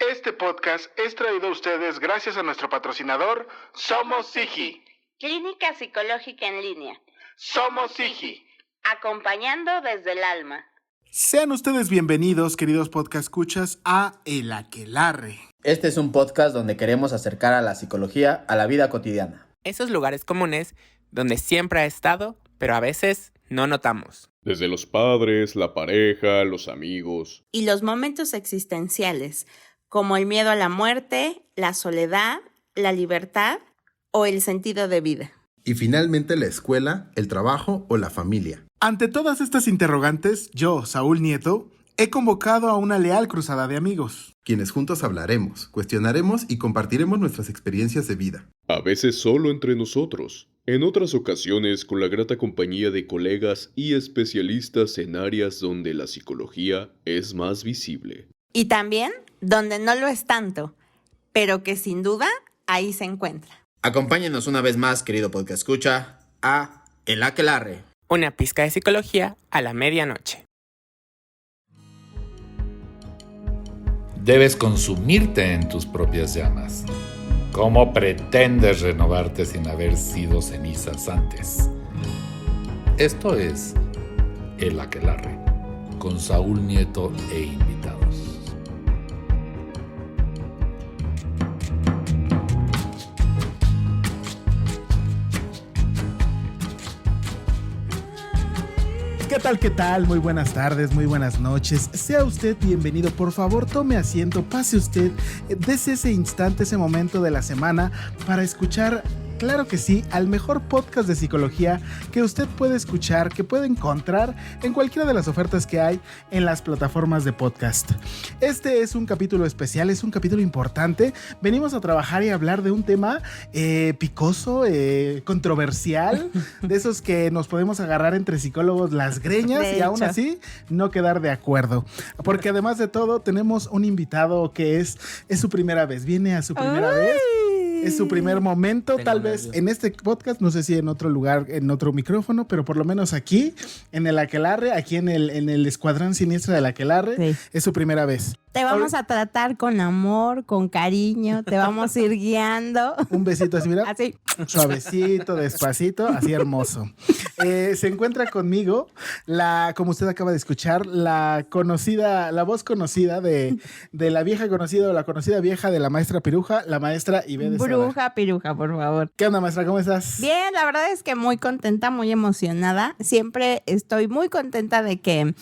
Este podcast es traído a ustedes gracias a nuestro patrocinador, Somos Sigi. Clínica Psicológica en Línea. Somos Sigi. Acompañando desde el alma. Sean ustedes bienvenidos, queridos podcast escuchas, a El Aquelarre. Este es un podcast donde queremos acercar a la psicología a la vida cotidiana. Esos lugares comunes donde siempre ha estado, pero a veces no notamos. Desde los padres, la pareja, los amigos. Y los momentos existenciales, como el miedo a la muerte, la soledad, la libertad o el sentido de vida. Y finalmente la escuela, el trabajo o la familia. Ante todas estas interrogantes, yo, Saúl Nieto, he convocado a una leal cruzada de amigos. Quienes juntos hablaremos, cuestionaremos y compartiremos nuestras experiencias de vida. A veces solo entre nosotros. En otras ocasiones con la grata compañía de colegas y especialistas en áreas donde la psicología es más visible. Y también donde no lo es tanto, pero que sin duda ahí se encuentra. Acompáñenos una vez más, querido podcast escucha, a El Aquelarre. Una pizca de psicología a la medianoche. Debes consumirte en tus propias llamas. ¿Cómo pretendes renovarte sin haber sido cenizas antes? Esto es El Aquelarre, con Saúl Nieto e invitados. ¿Qué tal? Muy buenas tardes, muy buenas noches. Sea usted bienvenido, por favor, tome asiento, pase usted, dese ese instante, ese momento de la semana para escuchar, claro que sí, al mejor podcast de psicología que usted puede escuchar, que puede encontrar en cualquiera de las ofertas que hay en las plataformas de podcast. Este es un capítulo especial, es un capítulo importante. Venimos a trabajar y a hablar de un tema picoso, controversial, de esos que nos podemos agarrar entre psicólogos las greñas y aún así no quedar de acuerdo. Porque además de todo tenemos un invitado que es su primera vez, viene a su primera vez. Es su primer momento, tal vez en este podcast, no sé si en otro lugar, en otro micrófono, pero por lo menos aquí, en el Aquelarre, aquí en el Escuadrón Siniestro del Aquelarre, sí. Es su primera vez. Te vamos a tratar con amor, con cariño, te vamos a ir guiando. Un besito así, mira. Así. Suavecito, despacito, así hermoso. Se encuentra conmigo, como usted acaba de escuchar, la voz conocida de la vieja conocida o la conocida vieja de la maestra Piruja, la maestra Ivette de Bruja Piruja, por favor. ¿Qué onda, maestra? ¿Cómo estás? Bien, la verdad es que muy contenta, muy emocionada. Siempre estoy muy contenta de que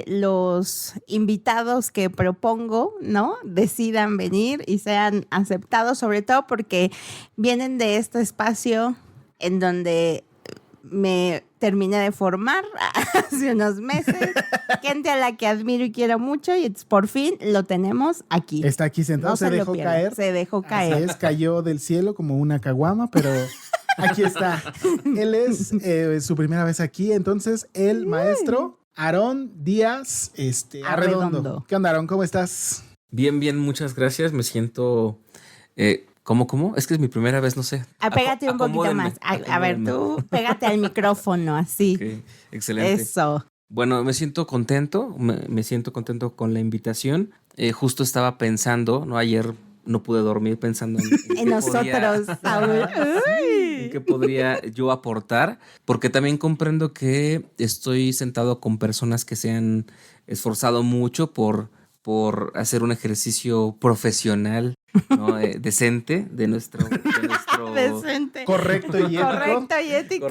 los invitados que propongo, ¿no?, decidan venir y sean aceptados, sobre todo porque vienen de este espacio en donde me terminé de formar hace unos meses, gente a la que admiro y quiero mucho, y por fin lo tenemos aquí. Está aquí sentado, no se dejó caer. Se dejó caer. Así es, cayó del cielo como una caguama, pero aquí está. Él es su primera vez aquí, entonces el maestro Aarón Díaz Arredondo. ¿Qué onda, Aarón? ¿Cómo estás? Bien, muchas gracias. Me siento... ¿Cómo? Es que es mi primera vez, no sé. Pégate un poquito más. A ver, tú pégate al micrófono, así. Okay, excelente. Eso. Bueno, me siento contento. Me siento contento con la invitación. Justo estaba pensando, ¿no? Ayer no pude dormir pensando en nosotros, Saúl. En qué podría yo aportar, porque también comprendo que estoy sentado con personas que se han esforzado mucho por hacer un ejercicio profesional, ¿no? Decente de nuestro decente. Correcto y ético.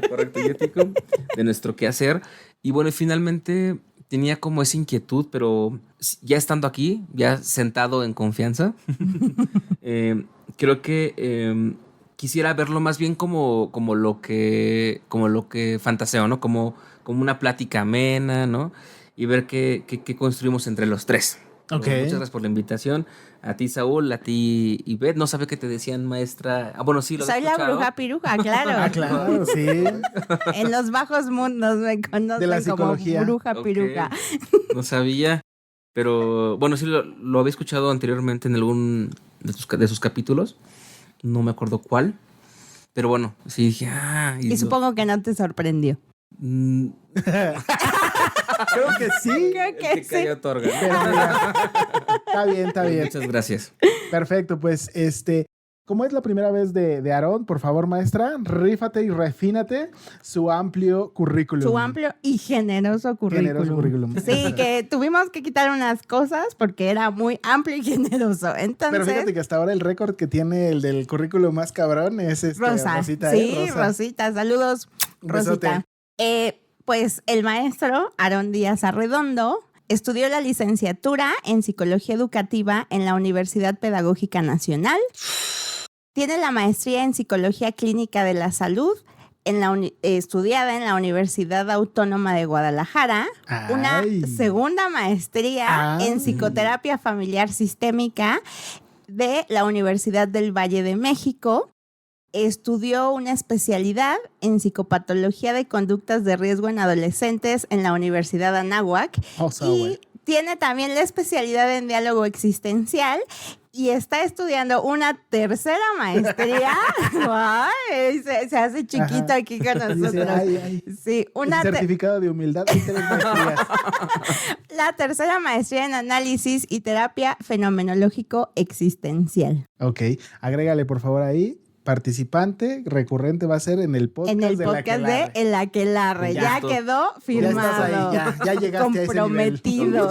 Correcto y ético de nuestro quehacer. Y bueno, finalmente tenía como esa inquietud, pero ya estando aquí, ya sentado en confianza, creo que quisiera verlo más bien como lo que fantaseo, ¿no? Como una plática amena, ¿no? Y ver qué construimos entre los tres. Okay. Muchas gracias por la invitación. A ti, Saúl, a ti, Ivette. No sabía que te decían maestra. Bueno, sí, lo he escuchado. Soy la bruja Piruja, claro. Claro, sí. En los bajos mundos me conocen de la psicología. Como bruja Piruja. No sabía, pero bueno, sí lo había escuchado anteriormente en algún de sus capítulos. No me acuerdo cuál. Pero bueno, sí dije, Y supongo que no te sorprendió. Creo que sí. Creo El que que calla sí. otorga. Pero mira, está bien. Muchas gracias. Perfecto, pues como es la primera vez de Aarón, por favor, maestra, rífate y refínate su amplio currículum. Su amplio y generoso currículum. Sí, Exacto. que tuvimos que quitar unas cosas porque era muy amplio y generoso. Entonces, Pero fíjate que hasta ahora el récord que tiene el del currículum más cabrón es Rosa. Rosita, Sí, Rosa. Rosita. Saludos, Un besote. Rosita. Pues el maestro Aarón Díaz Arredondo estudió la licenciatura en Psicología Educativa en la Universidad Pedagógica Nacional. Tiene la maestría en Psicología Clínica de la Salud estudiada en la Universidad Autónoma de Guadalajara. Una Ay. segunda maestría en Psicoterapia Familiar Sistémica de la Universidad del Valle de México. Estudió una especialidad en psicopatología de conductas de riesgo en adolescentes en la Universidad Anáhuac y tiene también la especialidad en diálogo existencial y está estudiando una tercera maestría. Ay, se hace chiquito aquí con nosotros. Dice, ay. Sí, El certificado de humildad. Hay 3 maestrías. la tercera maestría en análisis y terapia fenomenológico existencial. Ok, agrégale por favor ahí. Participante recurrente va a ser en el podcast En el de podcast de El Aquelarre. Ya quedó firmado. Ya estás ahí, ya llegaste a ese nivel. comprometido.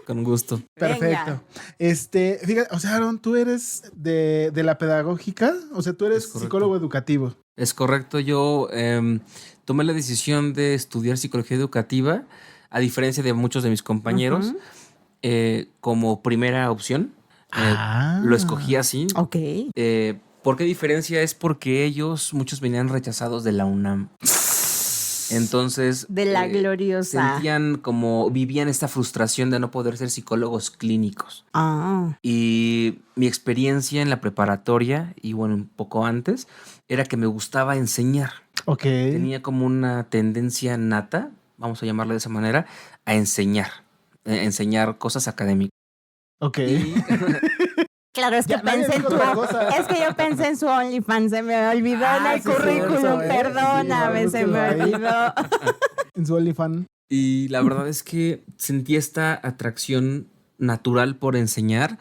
Con gusto. Perfecto. Fíjate, o sea, Aaron, tú eres de la pedagógica, o sea, tú eres psicólogo educativo. Es correcto, yo tomé la decisión de estudiar psicología educativa, a diferencia de muchos de mis compañeros, como primera opción. Lo escogí así. Ok. ¿Por qué diferencia? Es porque muchos venían rechazados de la UNAM. Entonces, De la gloriosa. vivían esta frustración de no poder ser psicólogos clínicos. Ah. Y mi experiencia en la preparatoria, y bueno, un poco antes, era que me gustaba enseñar. Ok. Tenía como una tendencia nata, vamos a llamarla de esa manera, a enseñar cosas académicas. Ok. Claro, es que Ya, nadie pensé en dijo otra cosa. es que yo pensé en su OnlyFans, se me olvidó en el sí, currículum, cierto, perdóname, Sí, se me búsquenlo ahí. olvidó. En su OnlyFans. Y la verdad es que sentí esta atracción natural por enseñar.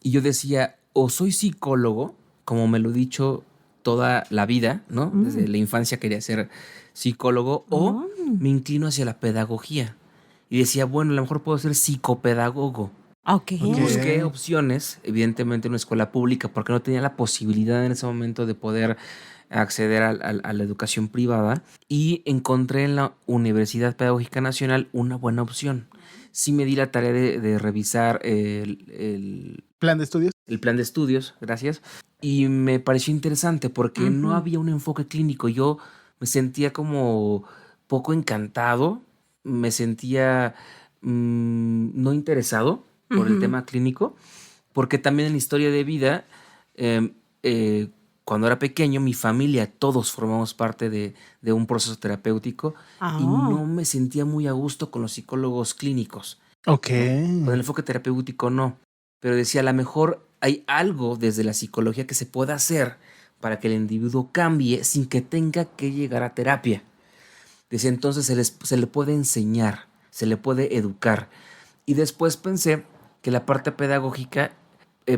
Y yo decía, o soy psicólogo, como me lo he dicho toda la vida, ¿no? Desde la infancia quería ser psicólogo, o me inclino hacia la pedagogía. Y decía, bueno, a lo mejor puedo ser psicopedagogo. Ok. Busqué opciones, evidentemente en una escuela pública, porque no tenía la posibilidad en ese momento de poder acceder a la educación privada, y encontré en la Universidad Pedagógica Nacional una buena opción. Sí me di la tarea de revisar el ¿Plan de estudios? el plan de estudios, gracias, y me pareció interesante porque no había un enfoque clínico. Yo me sentía como poco encantado, me sentía no interesado por el tema clínico, porque también en la historia de vida, cuando era pequeño, mi familia, todos formamos parte de un proceso terapéutico y no me sentía muy a gusto con los psicólogos clínicos. Ok. Con el enfoque terapéutico no, pero decía, a lo mejor hay algo desde la psicología que se pueda hacer para que el individuo cambie sin que tenga que llegar a terapia. Decía, entonces se le puede enseñar, se le puede educar. Y después pensé que la parte pedagógica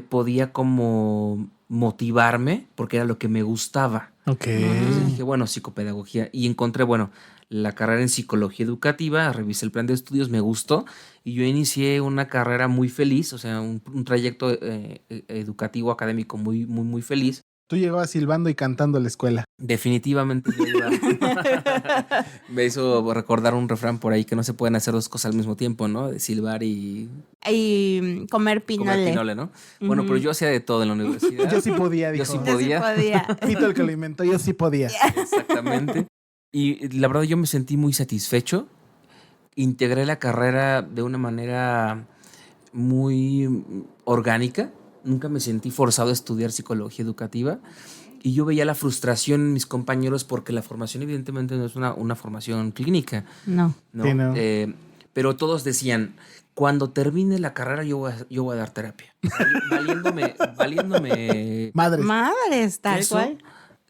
podía como motivarme porque era lo que me gustaba. Ok. Entonces dije, bueno, psicopedagogía. Y encontré, bueno, la carrera en psicología educativa, revisé el plan de estudios, me gustó. Y yo inicié una carrera muy feliz, o sea, un trayecto educativo, académico muy, muy, muy feliz. Tú llegabas silbando y cantando a la escuela. Definitivamente me hizo recordar un refrán por ahí que no se pueden hacer dos cosas al mismo tiempo, ¿no? De silbar y comer pinole. comer pinole, ¿no? Bueno, pero yo hacía de todo en la universidad. Yo sí podía, dijo. Yo sí Yo sí podía. podía. Pito el que lo inventó, yo sí podía. Exactamente. Y la verdad yo me sentí muy satisfecho. Integré la carrera de una manera muy orgánica. Nunca me sentí forzado a estudiar psicología educativa. Y yo veía la frustración en mis compañeros porque la formación evidentemente no es una formación clínica. No. Sí, no. Pero todos decían, cuando termine la carrera yo voy a dar terapia. Valiéndome Madres. Madres, tal eso, cual.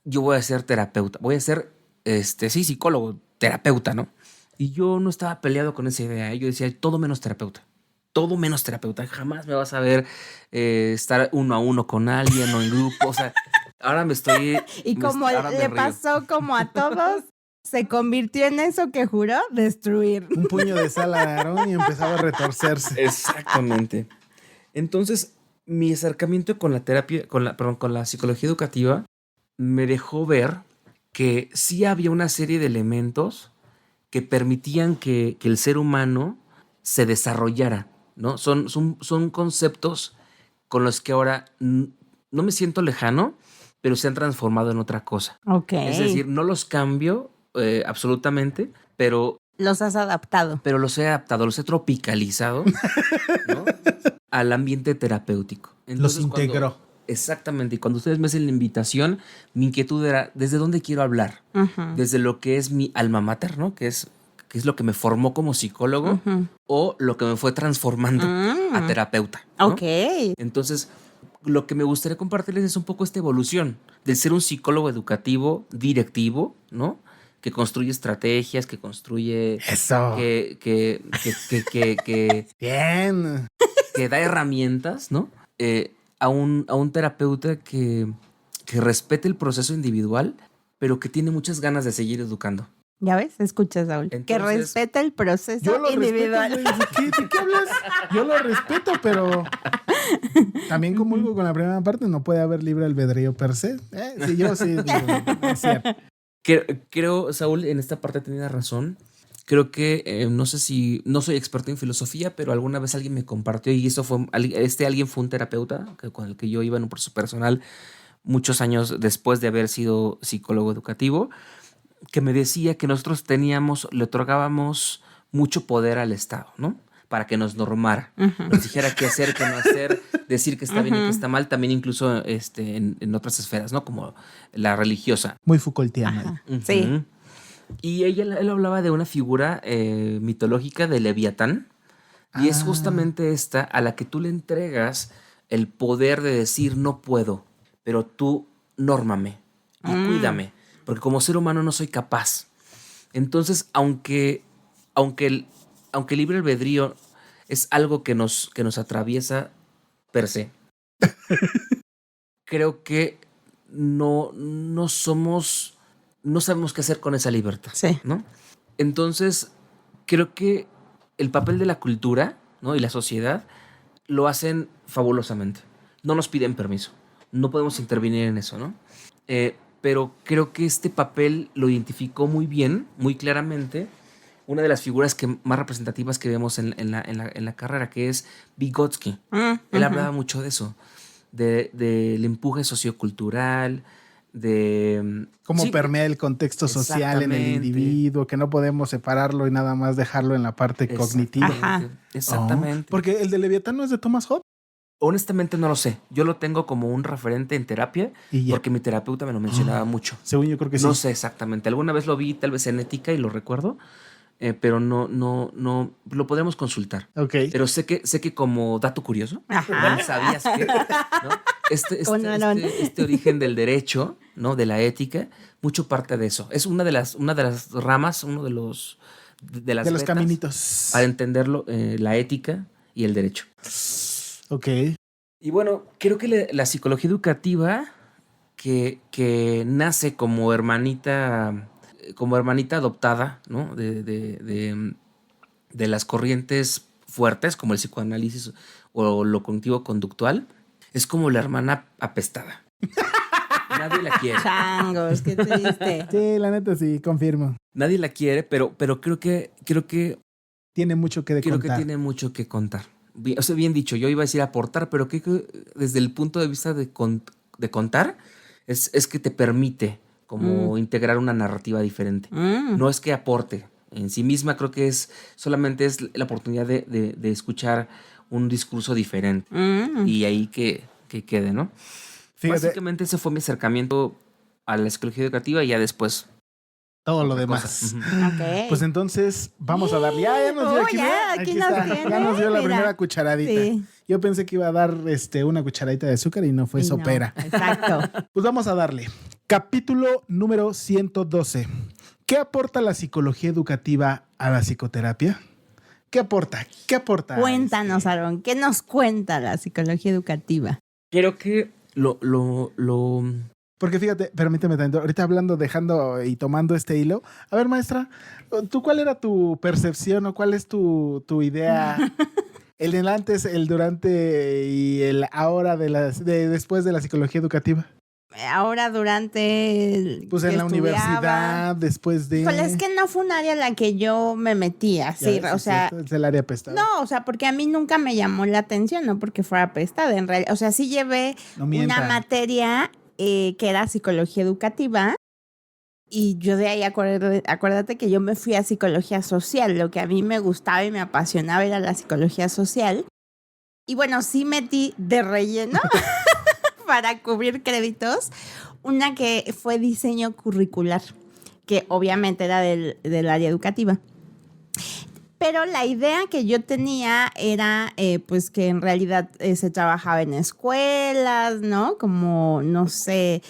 yo voy a ser terapeuta. Voy a ser, psicólogo, terapeuta, ¿no? Y yo no estaba peleado con esa idea. Yo decía, todo menos terapeuta. Todo menos terapeuta. Jamás me vas a ver estar uno a uno con alguien o en grupo. O sea, ahora me estoy... Y como ahora me le río. pasó como a todos, se convirtió en eso que juró destruir. Un puño de sal a Aarón y empezaba a retorcerse. Exactamente. Entonces, mi acercamiento con la terapia, con la psicología educativa, me dejó ver que sí había una serie de elementos que permitían que el ser humano se desarrollara, ¿no? Son conceptos con los que ahora no me siento lejano, pero se han transformado en otra cosa. Ok. Es decir, no los cambio absolutamente, pero Los has adaptado. los he adaptado, los he tropicalizado, ¿no? Al ambiente terapéutico. Los integró. Exactamente. Y cuando ustedes me hacen la invitación, mi inquietud era, ¿desde dónde quiero hablar? Ujú. Desde lo que es mi alma mater, ¿no? Que es lo que me formó como psicólogo, Ujú. o lo que me fue transformando a terapeuta, ¿no? Ok. Entonces, lo que me gustaría compartirles es un poco esta evolución del ser un psicólogo educativo, directivo, ¿no? Que construye estrategias, que construye... Eso. Que Bien. da herramientas, ¿no? A un terapeuta que respete el proceso individual, pero que tiene muchas ganas de seguir educando. ¿Ya ves? Escucha, Saúl. Que Entonces, respeta el proceso Yo lo individual. respeto, güey. ¿De qué hablas? Yo lo respeto, pero también comulgo con la primera parte. No puede haber libre albedrío per se. Sí, yo sí digo, es cierto. Creo, Saúl, en esta parte tenía razón. Creo que, no sé si, no soy experto en filosofía, pero alguna vez alguien me compartió, y eso fue, alguien fue un terapeuta con el que yo iba en un proceso personal muchos años después de haber sido psicólogo educativo, que me decía que nosotros le otorgábamos mucho poder al Estado, ¿no? Para que nos normara, nos dijera qué hacer, qué no hacer, decir que está bien y que está mal, también incluso en otras esferas, ¿no? Como la religiosa. Muy Foucaultiana. Ajá. Ujú. Sí. Y él hablaba de una figura mitológica de Leviatán, y es justamente esta a la que tú le entregas el poder de decir no puedo, pero tú nórmame y cuídame, porque como ser humano no soy capaz. Entonces, aunque el libre albedrío es algo que nos atraviesa per se, creo que no sabemos qué hacer con esa libertad, Sí. ¿no? Entonces, creo que el papel de la cultura, ¿no? Y la sociedad lo hacen fabulosamente. No nos piden permiso. No podemos intervenir en eso, ¿no? Pero creo que este papel lo identificó muy bien, muy claramente, una de las figuras más representativas que vemos en la carrera, que es Vygotsky. Él hablaba mucho de eso, del empuje sociocultural, de... Cómo sí, permea el contexto social en el exactamente. individuo, que no podemos separarlo y nada más dejarlo en la parte cognitiva. Ajá. Exactamente. Oh, porque el de Leviatán no es de Thomas Hobbes. Honestamente no lo sé. Yo lo tengo como un referente en terapia Y ya. porque mi terapeuta me lo mencionaba mucho. Según yo creo que No sí. sé exactamente. Alguna vez lo vi tal vez en ética y lo recuerdo, pero no lo podremos consultar. Ok. Pero sé que como dato curioso, Ajá. igual sabías que, ¿no? Este origen del derecho, ¿no? De la ética, mucho parte de eso. Es una de las ramas, uno de los vetas caminitos. para entenderlo, la ética y el derecho. Ok. Y bueno, creo que la psicología educativa que nace como hermanita adoptada, ¿no? de las corrientes fuertes como el psicoanálisis o lo cognitivo-conductual, es como la hermana apestada. Nadie la quiere. Changos, qué triste. Sí, la neta sí, confirmo. Nadie la quiere, pero creo que Tiene mucho que contar. tiene mucho que contar. O sea, bien dicho, yo iba a decir aportar, pero creo que desde el punto de vista de contar, es que te permite como integrar una narrativa diferente. No es que aporte en sí misma, creo que solamente es la oportunidad de escuchar un discurso diferente y ahí que quede, ¿no? Fíjate, Básicamente ese fue mi acercamiento a la psicología educativa y ya después todo lo otra demás. cosa. Ujú. Ok. Pues entonces vamos a darle. Ya nos dio Oh, aquí. ya, mira, aquí aquí nos está. tiene, Ya nos dio la mira. primera cucharadita. Sí. Yo pensé que iba a dar una cucharadita de azúcar y no fue Y no, sopera. exacto. Pues vamos a darle. Capítulo número 112. ¿Qué aporta la psicología educativa a la psicoterapia? ¿Qué aporta? ¿Qué aporta? Cuéntanos, Aarón, ¿qué nos cuenta la psicología educativa? Creo que lo Porque fíjate, permíteme tanto, ahorita hablando, dejando y tomando este hilo. A ver, maestra, ¿tú cuál era tu percepción o cuál es tu idea? El antes, el durante y el ahora después de la psicología educativa. Ahora durante Pues en la estudiaba, universidad, después de... Híjole, es que no fue un área en la que yo me metí así, Ya, o sí, sea... es el área pestada. No, o sea, porque a mí nunca me llamó la atención, no porque fuera pestada, en realidad. O sea, sí llevé No mienta. una materia que era psicología educativa y yo de ahí acuérdate que yo me fui a psicología social. Lo que a mí me gustaba y me apasionaba era la psicología social. Y bueno, sí metí de relleno para cubrir créditos una que fue diseño curricular, que obviamente era del área educativa. Pero la idea que yo tenía era, pues, que en realidad se trabajaba en escuelas, ¿no? Como, no sé,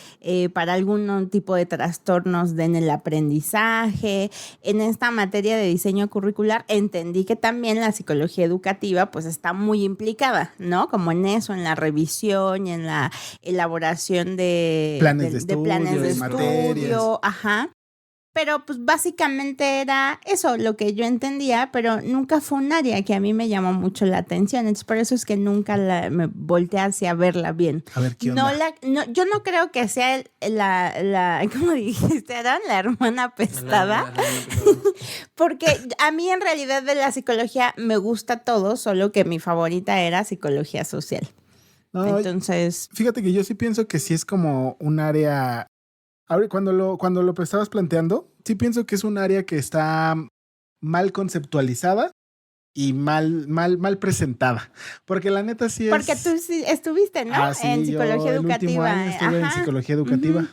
para algún tipo de trastornos en el aprendizaje. En esta materia de diseño curricular entendí que también la psicología educativa, pues, está muy implicada, ¿no? Como en eso, en la revisión y en la elaboración de Planes de estudio, planes de de materias. estudio, ajá. Pero pues básicamente era eso lo que yo entendía, pero nunca fue un área que a mí me llamó mucho la atención. Entonces por eso es que nunca me volteé hacia verla bien. A ver, ¿qué onda? Yo no creo que sea ¿cómo dijiste, Aaron? La hermana pestada. Porque a mí en realidad de la psicología me gusta todo, solo que mi favorita era psicología social. No, Entonces... fíjate que yo sí pienso que sí es como un área... Ahora, cuando lo estabas planteando, sí pienso que es un área que está mal conceptualizada y mal presentada. Porque la neta sí es... Porque tú sí estuviste, ¿no? Sí, en psicología el último educativa. año estuve en psicología educativa. Uh-huh.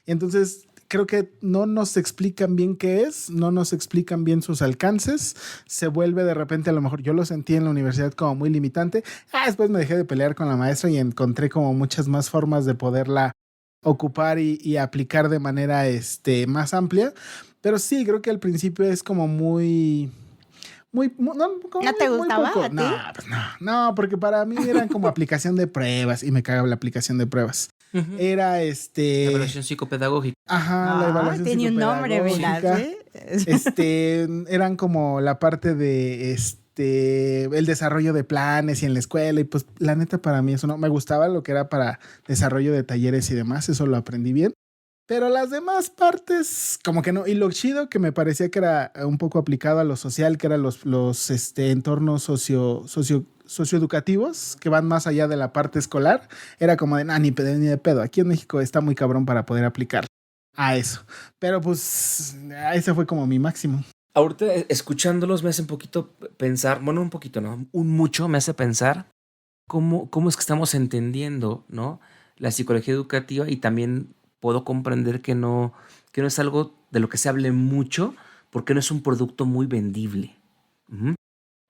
Entonces, creo que no nos explican bien qué es, no nos explican bien sus alcances. Se vuelve de repente, a lo mejor yo lo sentí en la universidad como muy limitante. Después me dejé de pelear con la maestra y encontré como muchas más formas de poderla ocupar y aplicar de manera más amplia. Pero sí, creo que al principio es como muy ¿No te gustaba a ti? Pues no, porque para mí eran como aplicación de pruebas y me cagaba la aplicación de pruebas. Uh-huh. Era La evaluación psicopedagógica. Ajá, la evaluación tiene un nombre, ¿verdad? Eran como la parte de el desarrollo de planes y en la escuela, y pues la neta para mí eso no me gustaba, lo que era para desarrollo de talleres y demás, eso lo aprendí bien. Pero las demás partes, como que no. Y lo chido que me parecía que era un poco aplicado a lo social, que eran los entornos socioeducativos, que van más allá de la parte escolar, era como de, ni de pedo. Aquí en México está muy cabrón para poder aplicar a eso. Pero pues, ese fue como mi máximo. Ahorita, escuchándolos, me hace un poquito pensar, bueno, un poquito, no, un mucho me hace pensar cómo es que estamos entendiendo, ¿no? La psicología educativa, y también puedo comprender que no es algo de lo que se hable mucho, porque no es un producto muy vendible. Uh-huh.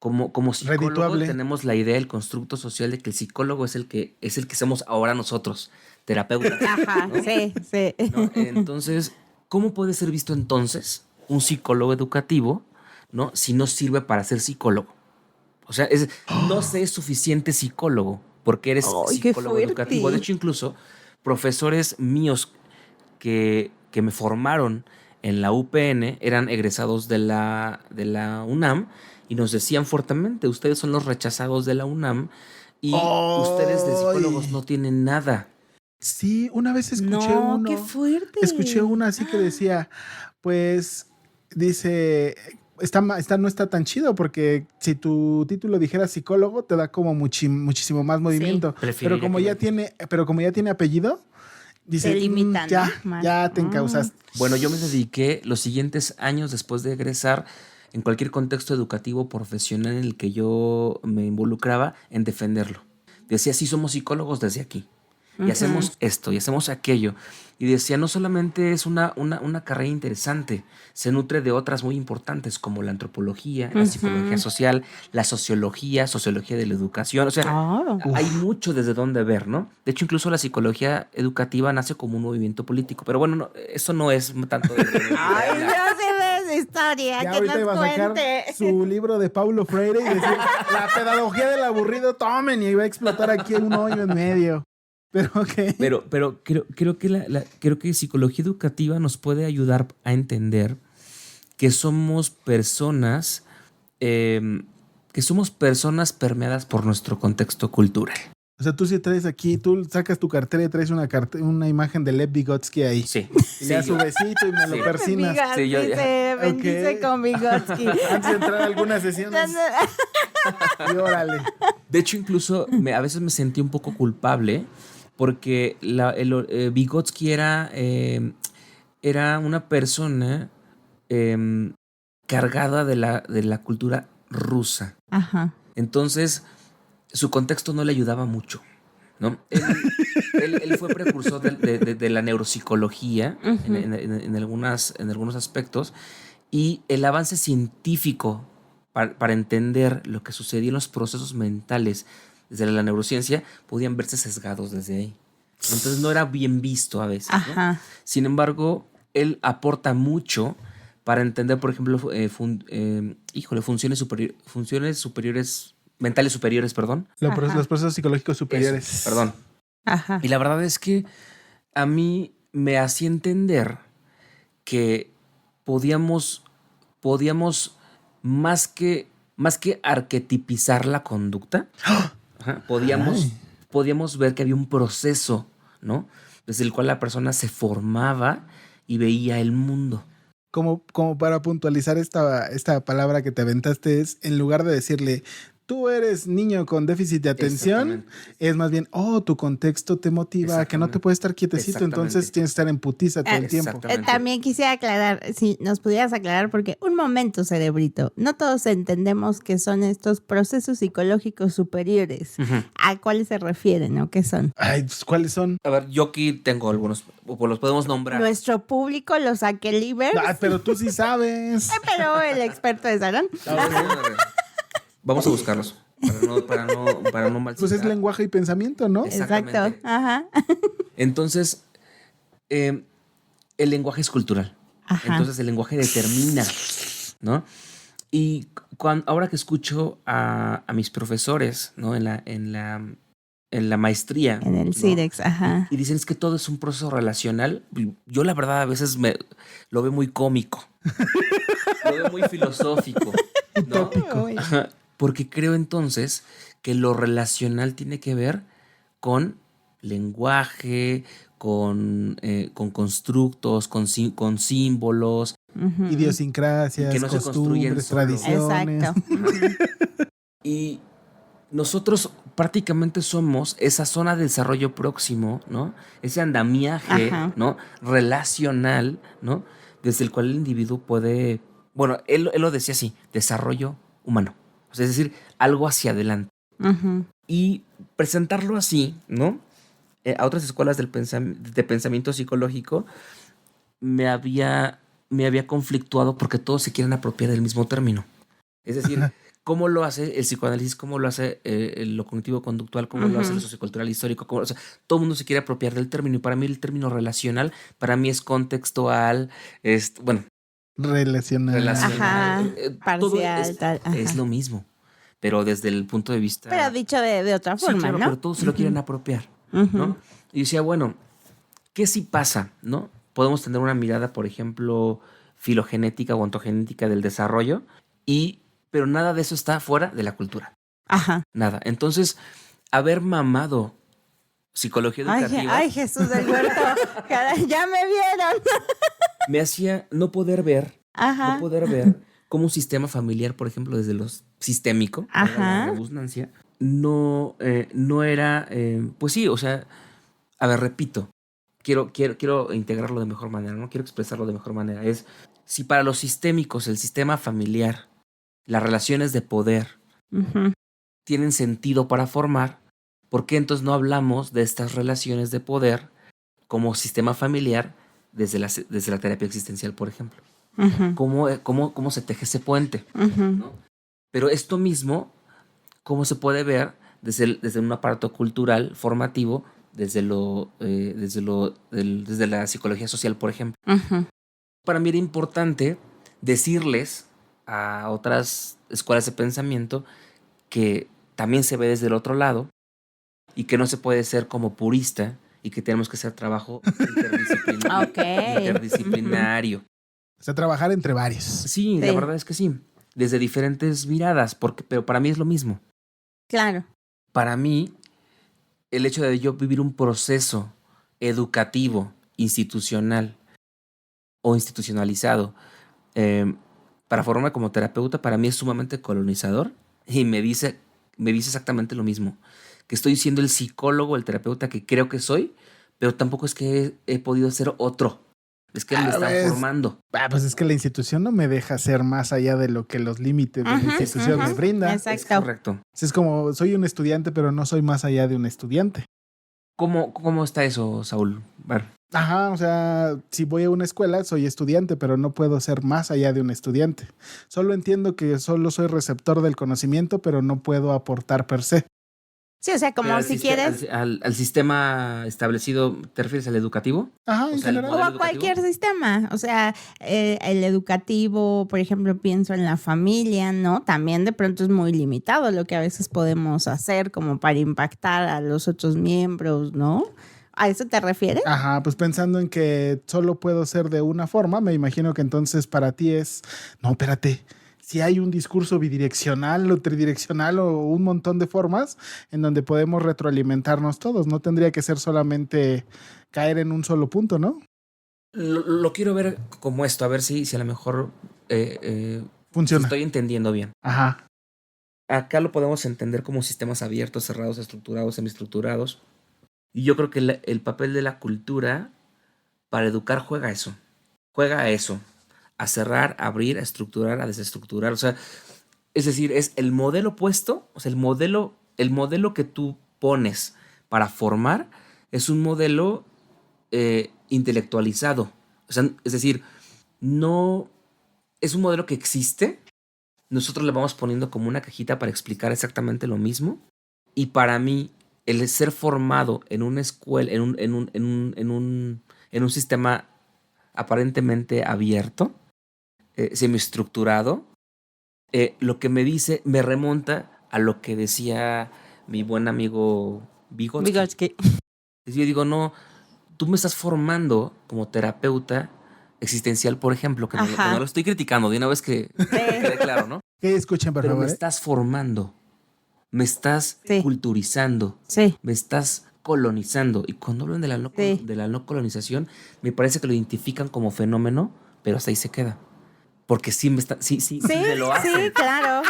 Como psicólogo redituable. Tenemos la idea del constructo social de que el psicólogo es el que somos ahora nosotros, terapeutas. Ajá, ¿no? Sí. ¿No? Entonces, ¿cómo puede ser visto entonces un psicólogo educativo, ¿no? Si no sirve para ser psicólogo? O sea, no se es suficiente psicólogo porque eres psicólogo educativo. De hecho, incluso profesores míos que me formaron en la UPN eran egresados de la UNAM y nos decían fuertemente, ustedes son los rechazados de la UNAM y ustedes de psicólogos no tienen nada. Sí, una vez escuché uno. ¡Qué fuerte! Escuché una así que decía, pues, dice, no está tan chido porque si tu título dijera psicólogo te da como muchísimo más movimiento. Sí. Pero como ya tiene apellido, dice, te limitan, ya te encausaste. Bueno, yo me dediqué los siguientes años después de egresar, en cualquier contexto educativo profesional en el que yo me involucraba, en defenderlo. Decía, sí, somos psicólogos desde aquí. Y hacemos esto, y hacemos aquello. Y decía, no solamente es una carrera interesante, se nutre de otras muy importantes, como la antropología, la psicología social, la sociología de la educación. O sea, hay mucho desde donde ver, ¿no? De hecho, incluso la psicología educativa nace como un movimiento político. Pero bueno, eso no es tanto de... Ay, no se ve, historia, Ya que ahorita nos iba a sacar cuente. su libro de Paulo Freire y decir, la pedagogía del aburrido, tomen, y iba a explotar aquí un hoyo en medio. Pero ok. Pero creo que creo que psicología educativa nos puede ayudar a entender que somos personas permeadas por nuestro contexto cultural. O sea, tú sí traes aquí, tú sacas tu cartera y traes una imagen de Lev Vygotsky ahí. Sí. Y le das su besito y me lo persinas. Vygotsky Sí, yo- se bendice Ok. con Vygotsky. Antes de entrar a algunas sesiones. Y órale. De hecho, incluso a veces me sentí un poco culpable porque Vygotsky era una persona cargada de la cultura rusa. Ajá. Entonces, su contexto no le ayudaba mucho, ¿no? Él fue precursor de la neuropsicología en algunos aspectos, y el avance científico para entender lo que sucedía en los procesos mentales desde la neurociencia podían verse sesgados desde ahí. Entonces no era bien visto a veces, ¿no? Ajá. Sin embargo, él aporta mucho para entender, por ejemplo, funciones superiores, mentales superiores, perdón. Ajá. Los procesos psicológicos superiores. Eso, perdón. Ajá. Y la verdad es que a mí me hacía entender que podíamos más que arquetipizar la conducta, podíamos ver que había un proceso, ¿no? Desde el cual la persona se formaba y veía el mundo. Como para puntualizar esta palabra que te aventaste, es en lugar de decirle, tú eres niño con déficit de atención, es más bien, tu contexto te motiva a que no te puedes estar quietecito, entonces tienes que estar en putiza todo el tiempo. Exactamente. También quisiera aclarar, si nos pudieras aclarar, porque un momento, cerebrito, no todos entendemos qué son estos procesos psicológicos superiores. Ujú. ¿A cuáles se refieren o qué son? Ay, pues, ¿cuáles son? A ver, yo aquí tengo algunos, o los podemos nombrar. Nuestro público, los aquelivers, Pero tú sí sabes. pero el experto de salón. Vamos a buscarlos para no malcitar. Pues es lenguaje y pensamiento, ¿no? Exactamente. Exacto. Ajá. Entonces, el lenguaje es cultural. Ajá. Entonces, el lenguaje determina, ¿no? Y ahora que escucho a mis profesores, ¿no? En la maestría. En el ¿no? CIREX, ajá. Y dicen es que todo es un proceso relacional. Yo, la verdad, a veces lo veo muy cómico. Lo veo muy filosófico, ¿no? Uy. Ajá. Porque creo entonces que lo relacional tiene que ver con lenguaje, con constructos, con símbolos. Ujú. Idiosincrasias, Que no se construyen costumbres, solo. tradiciones. Exacto. Y nosotros prácticamente somos esa zona de desarrollo próximo, ¿no? Ese andamiaje, Ajá. ¿no? Relacional, ¿no? Desde el cual el individuo puede, bueno, él lo decía así, desarrollo humano. O sea, es decir, algo hacia adelante. Ujú. Y presentarlo así, ¿no? A otras escuelas de pensamiento psicológico me había conflictuado porque todos se quieren apropiar del mismo término. Es decir, ¿cómo lo hace el psicoanálisis? ¿Cómo lo hace lo cognitivo-conductual? ¿Cómo lo hace lo sociocultural histórico? O sea, todo el mundo se quiere apropiar del término. Y para mí el término relacional, para mí es contextual, Relacional. Ajá. todo Parcial, tal, ajá. es lo mismo. Pero desde el punto de vista... Pero dicho de otra Sí, forma, claro, ¿no? pero todos se lo quieren apropiar, Ujú. ¿no? Y decía, bueno, ¿qué sí pasa, no? Podemos tener una mirada, por ejemplo, filogenética o ontogenética del desarrollo, pero nada de eso está fuera de la cultura. Ajá. Nada. Entonces, haber mamado psicología educativa Ay, Jesús del huerto. Caray, ya me vieron. me hacía no poder ver Ajá. cómo un sistema familiar, por ejemplo, desde lo sistémico, Ajá. la redundancia, no era, pues sí, o sea, a ver, repito, quiero integrarlo de mejor manera, ¿no? Quiero expresarlo de mejor manera. Es, si para los sistémicos, el sistema familiar, las relaciones de poder Ujú. tienen sentido para formar, ¿por qué entonces no hablamos de estas relaciones de poder como sistema familiar desde la terapia existencial, por ejemplo? Ujú. ¿Cómo se teje ese puente? Ujú. ¿No? Pero esto mismo, ¿cómo se puede ver desde un aparato cultural formativo, desde la psicología social, por ejemplo? Ujú. Para mí era importante decirles a otras escuelas de pensamiento que también se ve desde el otro lado y que no se puede ser como purista y que tenemos que hacer trabajo interdisciplinario. O sea, trabajar entre varios. Sí, la verdad es que sí. Desde diferentes miradas, pero para mí es lo mismo. Claro. Para mí, el hecho de yo vivir un proceso educativo, institucional o institucionalizado, para formarme como terapeuta, para mí es sumamente colonizador y me dice exactamente lo mismo. Que estoy siendo el psicólogo, el terapeuta que creo que soy, pero tampoco es que he podido ser otro. Es que me están formando. Pues es que la institución no me deja ser más allá de lo que los límites de la institución me brinda. Exacto. Es correcto. Es como, soy un estudiante, pero no soy más allá de un estudiante. ¿Cómo está eso, Saúl? Ajá, o sea, si voy a una escuela, soy estudiante, pero no puedo ser más allá de un estudiante. Solo entiendo que solo soy receptor del conocimiento, pero no puedo aportar per se. Sí, o sea, como si quieres... Al sistema establecido, ¿te refieres al educativo? Ajá, en general. O a cualquier sistema. O sea, el educativo, por ejemplo, pienso en la familia, ¿no? También de pronto es muy limitado lo que a veces podemos hacer como para impactar a los otros miembros, ¿no? ¿A eso te refieres? Ajá, pues pensando en que solo puedo ser de una forma, me imagino que entonces para ti es... No, espérate. Si hay un discurso bidireccional o tridireccional o un montón de formas en donde podemos retroalimentarnos todos. No tendría que ser solamente caer en un solo punto, ¿no? Lo quiero ver como esto, a ver si a lo mejor funciona. Estoy entendiendo bien. Ajá. Acá lo podemos entender como sistemas abiertos, cerrados, estructurados, semiestructurados. Y yo creo que el papel de la cultura para educar juega a eso. A cerrar, a abrir, a estructurar, a desestructurar. O sea, es decir, es el modelo opuesto, o sea, el modelo que tú pones para formar es un modelo intelectualizado. O sea, es decir, no es un modelo que existe. Nosotros le vamos poniendo como una cajita para explicar exactamente lo mismo. Y para mí, el ser formado en una escuela, en un sistema aparentemente abierto, semiestructurado, lo que me remonta a lo que decía mi buen amigo Vygotsky. Yo digo, no, tú me estás formando como terapeuta existencial, por ejemplo, que no lo estoy criticando, de una vez que quede claro, ¿no? Que escuchen, por Pero favor. Me estás formando, me estás culturizando, me estás colonizando. Y cuando hablan de la no colonización, me parece que lo identifican como fenómeno, pero hasta ahí se queda. Porque sí me lo hacen. Sí, claro.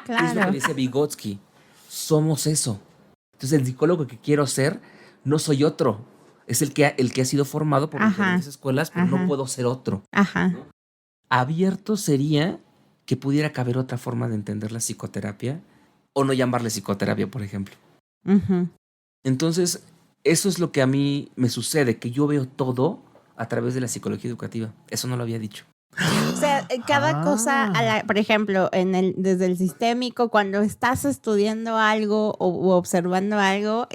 Es lo que dice Vygotsky. Somos eso. Entonces, el psicólogo que quiero ser no soy otro. Es el que ha sido formado por diferentes escuelas, pero no puedo ser otro. ¿No? Abierto sería que pudiera caber otra forma de entender la psicoterapia o no llamarle psicoterapia, por ejemplo. Entonces, eso es lo que a mí me sucede, que yo veo todo a través de la psicología educativa. Eso no lo había dicho. O sea, cada cosa, por ejemplo, desde el sistémico, cuando estás estudiando algo o observando algo,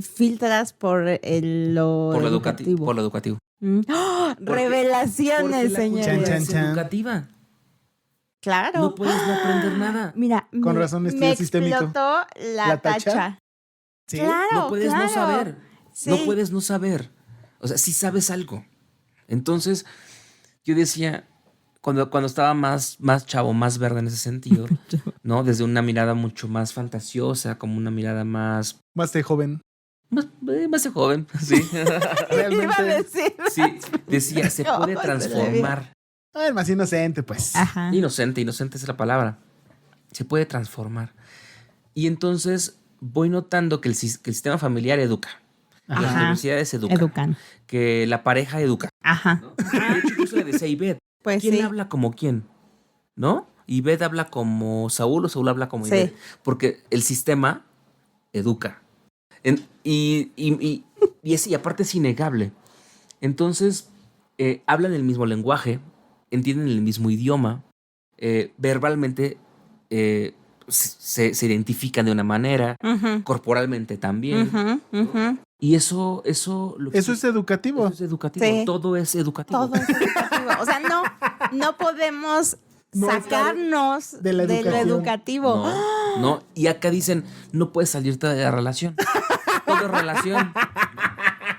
filtras por lo educativo. Por lo educativo. ¡Oh! Revelaciones, señores. Es educativa. Claro. No puedes no aprender nada. Mira, con razón estudio sistémico. Me explotó la tacha. ¿Sí? Claro, no puedes no saber. Sí. No puedes no saber. O sea, sí sabes algo. Entonces, yo decía, cuando estaba más chavo, más verde en ese sentido, ¿no? Desde una mirada mucho más fantasiosa, como una mirada más... Más de joven. Más de joven, sí. Realmente. Iba a decir. Sí, decía, se puede transformar. Más inocente, pues. Ajá. Inocente es la palabra. Se puede transformar. Y entonces voy notando que el sistema familiar educa. Ajá. Las universidades educan. Que la pareja educa. Ajá. ¿No? De hecho, yo le decía a Ivette, pues ¿quién habla como quién? ¿No? Ivette habla como Saúl o Saúl habla como Ivette. Porque el sistema educa. Y aparte es innegable. Entonces, hablan el mismo lenguaje, entienden el mismo idioma, verbalmente se identifican de una manera, corporalmente también. Y eso Eso es educativo. Eso es educativo. Sí. Todo es educativo. Todo es educativo. O sea, no podemos No sacarnos de la de lo educación. educativo. No. Y acá dicen, no puedes salirte de la relación. Todo es relación.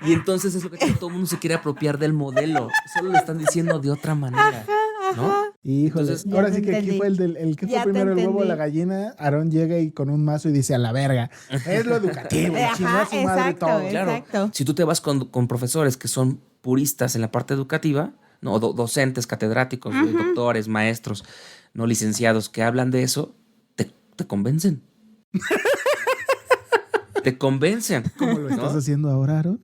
Y entonces es lo que todo el mundo se quiere apropiar del modelo. Solo lo están diciendo de otra manera. ¿No? Híjole, Entonces, ahora Ya sí te que aquí entendí. fue el que fue Ya te primero el huevo o entendí. la gallina. Aarón llega y con un mazo y dice a la verga. Es lo educativo, chingó a su madre exacto, todo. Claro. exacto. Si tú te vas con profesores que son puristas en la parte educativa, no, docentes, catedráticos, doctores, maestros, no licenciados que hablan de eso, te convencen. Te convencen. ¿Cómo lo estás ¿no? haciendo ahora, Aarón?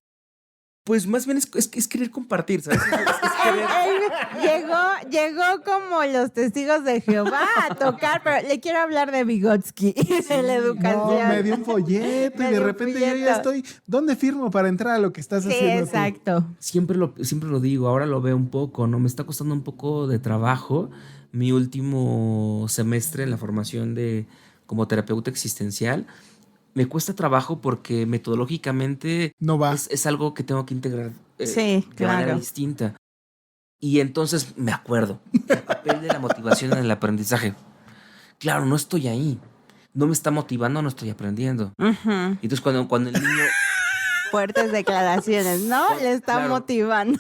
Pues más bien es querer compartir, ¿sabes? Es querer- Llegó como los testigos de Jehová a tocar, pero le quiero hablar de Vygotsky, de la educación. No, me dio un folleto Me y de dio un repente yo ya folleto. estoy. ¿Dónde firmo para entrar a lo que estás Sí, haciendo? tú? exacto. Siempre lo digo, ahora lo veo un poco, ¿no? Me está costando un poco de trabajo mi último semestre en la formación como terapeuta existencial. Me cuesta trabajo porque metodológicamente No va. es algo que tengo que integrar Sí, de manera claro. distinta. Y entonces me acuerdo, el papel de la motivación en el aprendizaje. Claro, no estoy ahí. No me está motivando, no estoy aprendiendo. Ujú. Y entonces cuando el niño... Fuertes declaraciones, ¿no? Le está Claro. motivando.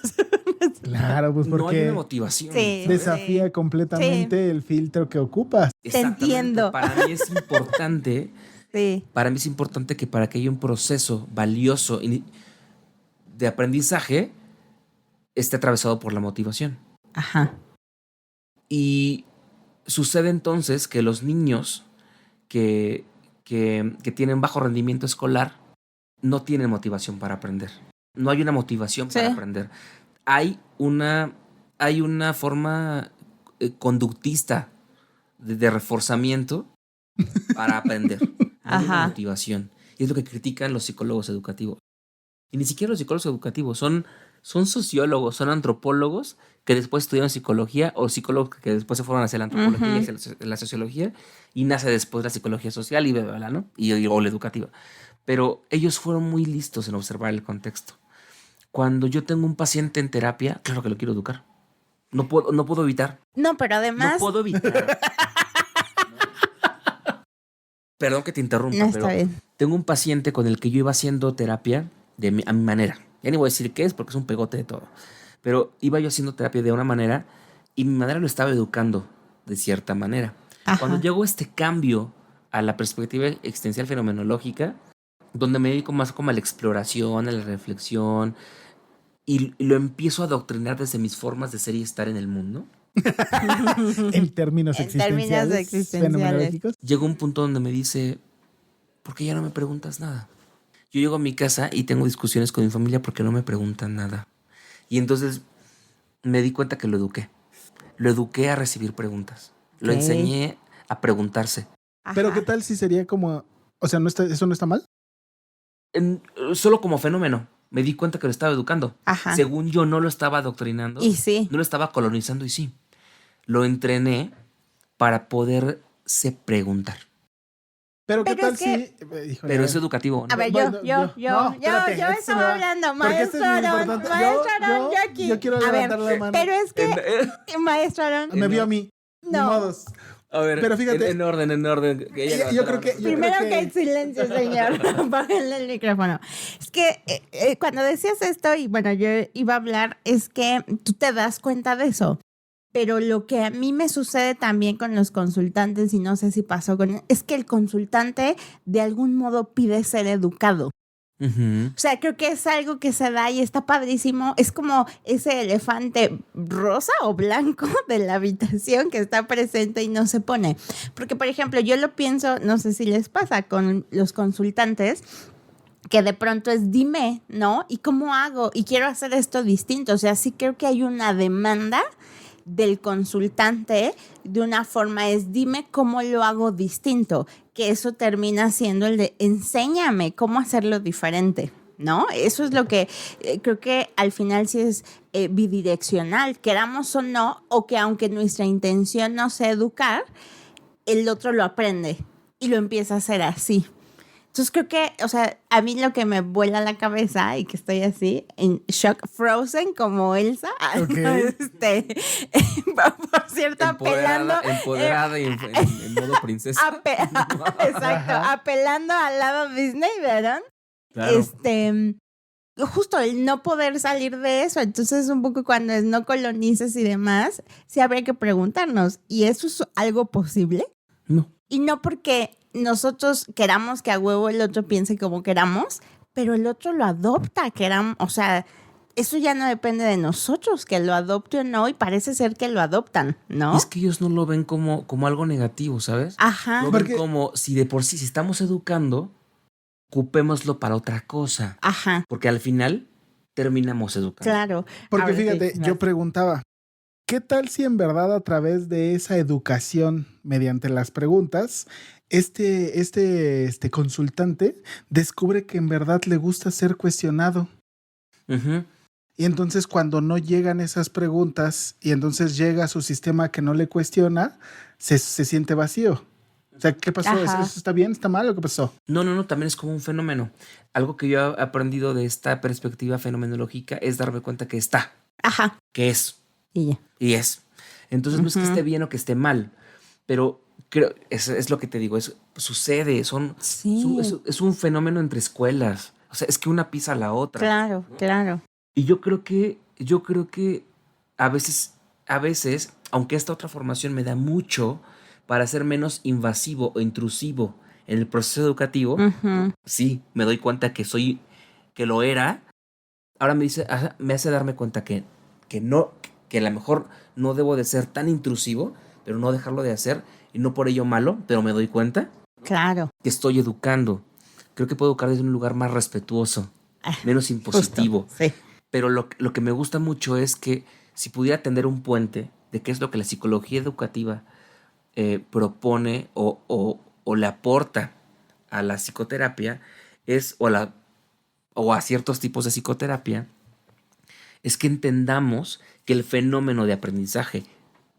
Claro, pues no hay porque una motivación. Sí. ¿sabes? desafía completamente el filtro que ocupas. Exactamente. entiendo. Para mí es importante... Sí. Para mí es importante que para que haya un proceso valioso de aprendizaje esté atravesado por la motivación. Ajá. Y sucede entonces que los niños que tienen bajo rendimiento escolar no tienen motivación para aprender. No hay una motivación para Sí. aprender. Hay una forma conductista de reforzamiento para aprender. No hay una Ajá. motivación. Y es lo que critican los psicólogos educativos. Y ni siquiera los psicólogos educativos, son sociólogos, son antropólogos que después estudiaron psicología o psicólogos que después se fueron hacia la antropología y hacia la sociología y nace después la psicología social y bla, bla, bla, ¿no? O la educativa. Pero ellos fueron muy listos en observar el contexto. Cuando yo tengo un paciente en terapia, claro que lo quiero educar. No puedo evitar. No, pero además. No puedo evitar. Perdón que te interrumpa, No, pero está bien. tengo un paciente con el que yo iba haciendo terapia a mi manera. Ya ni voy a decir qué es porque es un pegote de todo. Pero iba yo haciendo terapia de una manera y mi manera lo estaba educando de cierta manera. Ajá. Cuando llegó este cambio a la perspectiva existencial fenomenológica, donde me dedico más como a la exploración, a la reflexión, y lo empiezo a adoctrinar desde mis formas de ser y estar en el mundo, En términos En existenciales. términos existenciales. Fenomenológicos. llegó un punto donde me dice, ¿por qué ya no me preguntas nada? Yo llego a mi casa y tengo discusiones con mi familia porque no me preguntan nada. Y entonces me di cuenta que lo eduqué. Lo eduqué a recibir preguntas. Lo Ok. enseñé a preguntarse. Pero Ajá. ¿qué tal si sería como... O sea, ¿eso no está mal? Solo como fenómeno. Me di cuenta que lo estaba educando. Ajá. Según yo no lo estaba adoctrinando. Y sí. No lo estaba colonizando y sí. Lo entrené para poderse preguntar. Pero ¿qué Pero tal es que- si... híjole, Pero es educativo, ¿no? A ver, Bueno, no, espérate, yo este se estaba me va. hablando, Porque este maestro es muy Aarón, importante. maestro Aarón, Yo- yo aquí. yo quiero A ver, levantar la mano. pero es que, maestro Aarón, Me vio a mí. Ni No. modos. A ver, Pero fíjate- en orden. Que ella Yo creo que... primero que hay silencio, señor, bájenle el micrófono. Es que cuando decías esto, y bueno, yo iba a hablar, es que tú te das cuenta de eso. Pero lo que a mí me sucede también con los consultantes, y no sé si pasó es que el consultante de algún modo pide ser educado. Ujú. O sea, creo que es algo que se da y está padrísimo. Es como ese elefante rosa o blanco de la habitación que está presente y no se pone. Porque, por ejemplo, yo lo pienso, no sé si les pasa con los consultantes, que de pronto es dime, ¿no? ¿Y cómo hago? Y quiero hacer esto distinto. O sea, sí creo que hay una demanda del consultante de una forma es dime cómo lo hago distinto, que eso termina siendo el de enséñame cómo hacerlo diferente, ¿no? Eso es lo que creo que al final sí es bidireccional, queramos o no, o que aunque nuestra intención no sea educar, el otro lo aprende y lo empieza a hacer así. Entonces creo que, o sea, a mí lo que me vuela la cabeza y que estoy así, en shock, frozen como Elsa, Ok. por cierto, apelando. Empoderada y en modo princesa. Exacto, apelando al lado Disney, ¿verdad? Claro. Justo el no poder salir de eso. Entonces, un poco cuando es no colonices y demás, sí habría que preguntarnos, ¿y eso es algo posible? No. Y no porque nosotros queramos que a huevo el otro piense como queramos, pero el otro lo adopta, o sea, eso ya no depende de nosotros, que lo adopte o no, y parece ser que lo adoptan, ¿no? Es que ellos no lo ven como algo negativo, ¿sabes? Ajá. Lo ven como si de por sí, si estamos educando, ocupémoslo para otra cosa. Ajá. Porque al final terminamos educando. Claro. Porque Ahora sí, fíjate, yo preguntaba, ¿qué tal si en verdad a través de esa educación mediante las preguntas, este consultante descubre que en verdad le gusta ser cuestionado? Ujú. Y entonces cuando no llegan esas preguntas y entonces llega a su sistema que no le cuestiona, se siente vacío. O sea, ¿qué pasó? Ajá. ¿Eso está bien? ¿Está mal? ¿O qué pasó? No, también es como un fenómeno. Algo que yo he aprendido de esta perspectiva fenomenológica es darme cuenta que está, Ajá. que es. Y ya. Y es. Entonces no es que esté bien o que esté mal, pero creo, es lo que te digo, sucede, Sí. es un fenómeno entre escuelas. O sea, es que una pisa a la otra. Claro, claro. Y yo creo que a veces, aunque esta otra formación me da mucho para ser menos invasivo o intrusivo en el proceso educativo, Ujú. sí, me doy cuenta que lo era. Ahora me hace darme cuenta que a lo mejor no debo de ser tan intrusivo, pero no dejarlo de hacer y no por ello malo, pero me doy cuenta Claro. que estoy educando. Creo que puedo educar desde un lugar más respetuoso, menos impositivo. Justo, sí. Pero lo que me gusta mucho es que si pudiera tender un puente de qué es lo que la psicología educativa propone o le aporta a la psicoterapia, o a ciertos tipos de psicoterapia, es que entendamos que el fenómeno de aprendizaje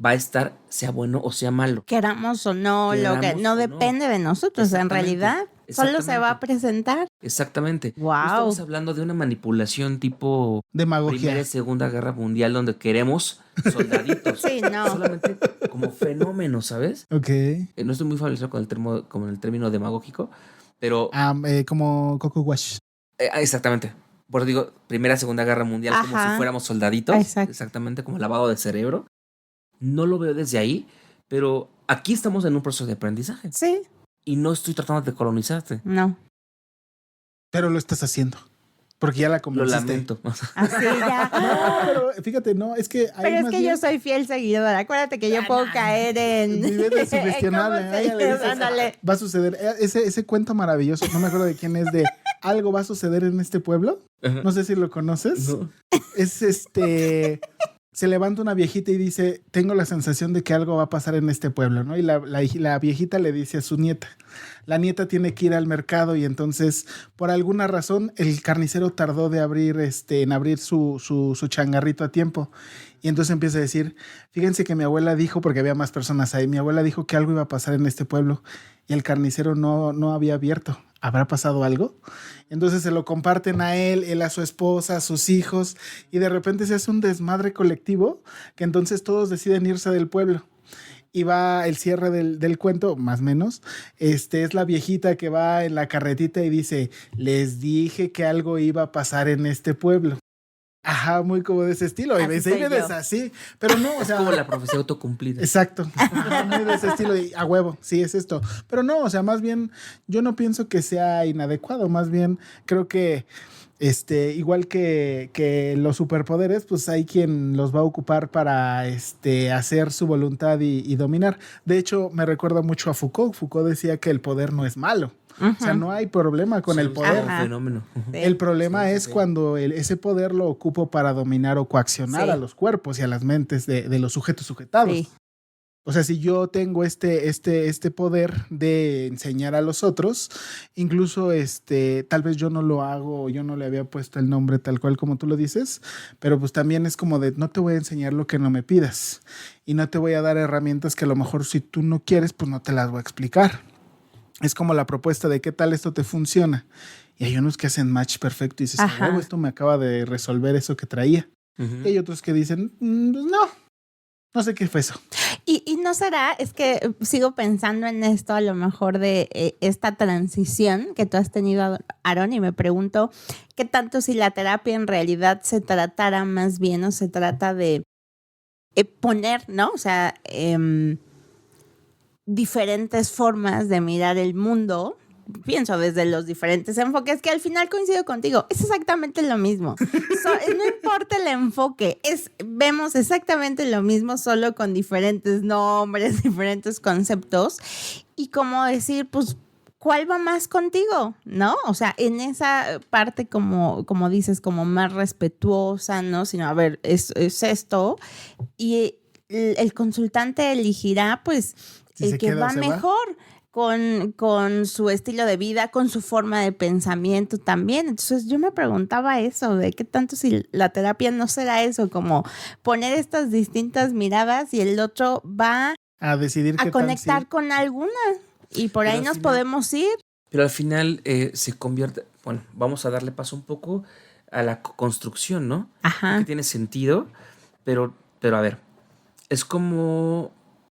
va a estar, sea bueno o sea malo. Queramos o no, no Queramos o no. depende de nosotros, en Exactamente, realidad. Solo se va a presentar. Exactamente. Wow. No estamos hablando de una manipulación tipo Demagogia. Primera y Segunda Guerra Mundial donde queremos soldaditos. Sí, no. Solamente como fenómeno, ¿sabes? Ok. No estoy muy familiarizado con el término demagógico, pero Como Coco Wash. exactamente. Por eso digo, Primera, Segunda Guerra Mundial, como Ajá. si fuéramos soldaditos. Exacto. Exactamente, como lavado de cerebro. No lo veo desde ahí, pero aquí estamos en un proceso de aprendizaje. Sí, Y no estoy tratando de colonizarte. no. Pero lo estás haciendo. Porque ya la Lo convenciste. lamento. Así ya. No, pero fíjate, no, es que hay Pero es más que bien- yo soy fiel seguidora. Acuérdate que yo puedo caer en. Vive de sugestionable. ¿Cómo se Ay, ya le llama? dices, Ándale. va a suceder. Ese cuento maravilloso, no me acuerdo de quién es, de algo va a suceder en este pueblo. No sé si lo conoces. No. Es se levanta una viejita y dice, tengo la sensación de que algo va a pasar en este pueblo, ¿no? Y la viejita le dice a su nieta, la nieta tiene que ir al mercado y entonces, por alguna razón, el carnicero tardó de en abrir su changarrito a tiempo. Y entonces empieza a decir, fíjense que mi abuela dijo, porque había más personas ahí, mi abuela dijo que algo iba a pasar en este pueblo y el carnicero no había abierto. ¿Habrá pasado algo? Entonces se lo comparten a él a su esposa, a sus hijos, y de repente se hace un desmadre colectivo que entonces todos deciden irse del pueblo. Y va el cierre del cuento, más o menos. Es la viejita que va en la carretita y dice, les dije que algo iba a pasar en este pueblo. Ajá, muy como de ese estilo. Y Así me soy dice, yo. así. Pero no, o Es sea. como la profecía autocumplida. Exacto. Muy de ese estilo y a huevo, sí es esto. Pero no, o sea, más bien yo no pienso que sea inadecuado, más bien creo que igual que los superpoderes, pues hay quien los va a ocupar para hacer su voluntad y dominar. De hecho, me recuerda mucho a Foucault. Foucault decía que el poder no es malo. O sea, no hay problema con el poder. Un fenómeno. Sí. El problema es cuando ese poder lo ocupo para dominar o coaccionar Sí. a los cuerpos y a las mentes de los sujetos sujetados. Sí. O sea, si yo tengo este poder de enseñar a los otros, incluso tal vez yo no lo hago, yo no le había puesto el nombre tal cual como tú lo dices, pero pues también es como de no te voy a enseñar lo que no me pidas y no te voy a dar herramientas que a lo mejor si tú no quieres, pues no te las voy a explicar. es como la propuesta de qué tal esto te funciona. Y hay unos que hacen match perfecto y dices, Ajá. "A huevo, esto me acaba de resolver eso que traía". Ujú. Y hay otros que dicen, pues no sé qué fue eso. Y no será, es que sigo pensando en esto a lo mejor de esta transición que tú has tenido, Aaron, y me pregunto qué tanto si la terapia en realidad se tratara más bien o se trata de poner, ¿no? O sea, diferentes formas de mirar el mundo. Pienso desde los diferentes enfoques, que al final coincido contigo, es exactamente lo mismo. No importa el enfoque, vemos exactamente lo mismo, solo con diferentes nombres, diferentes conceptos. Y como decir, pues, ¿cuál va más contigo? ¿No? O sea, en esa parte, como dices, como más respetuosa, ¿no? Sino, a ver, es esto. Y el consultante elegirá, pues, Si el se que queda, va se va. mejor. Con su estilo de vida, con su forma de pensamiento también. Entonces yo me preguntaba eso, de qué tanto si la terapia no será eso, como poner estas distintas miradas y el otro va A decidir qué a tal conectar sí. con alguna y por Pero ahí al nos final- podemos ir. Pero al final se convierte, bueno, vamos a darle paso un poco a la construcción, ¿no? Ajá. Que tiene sentido, pero a ver, es como,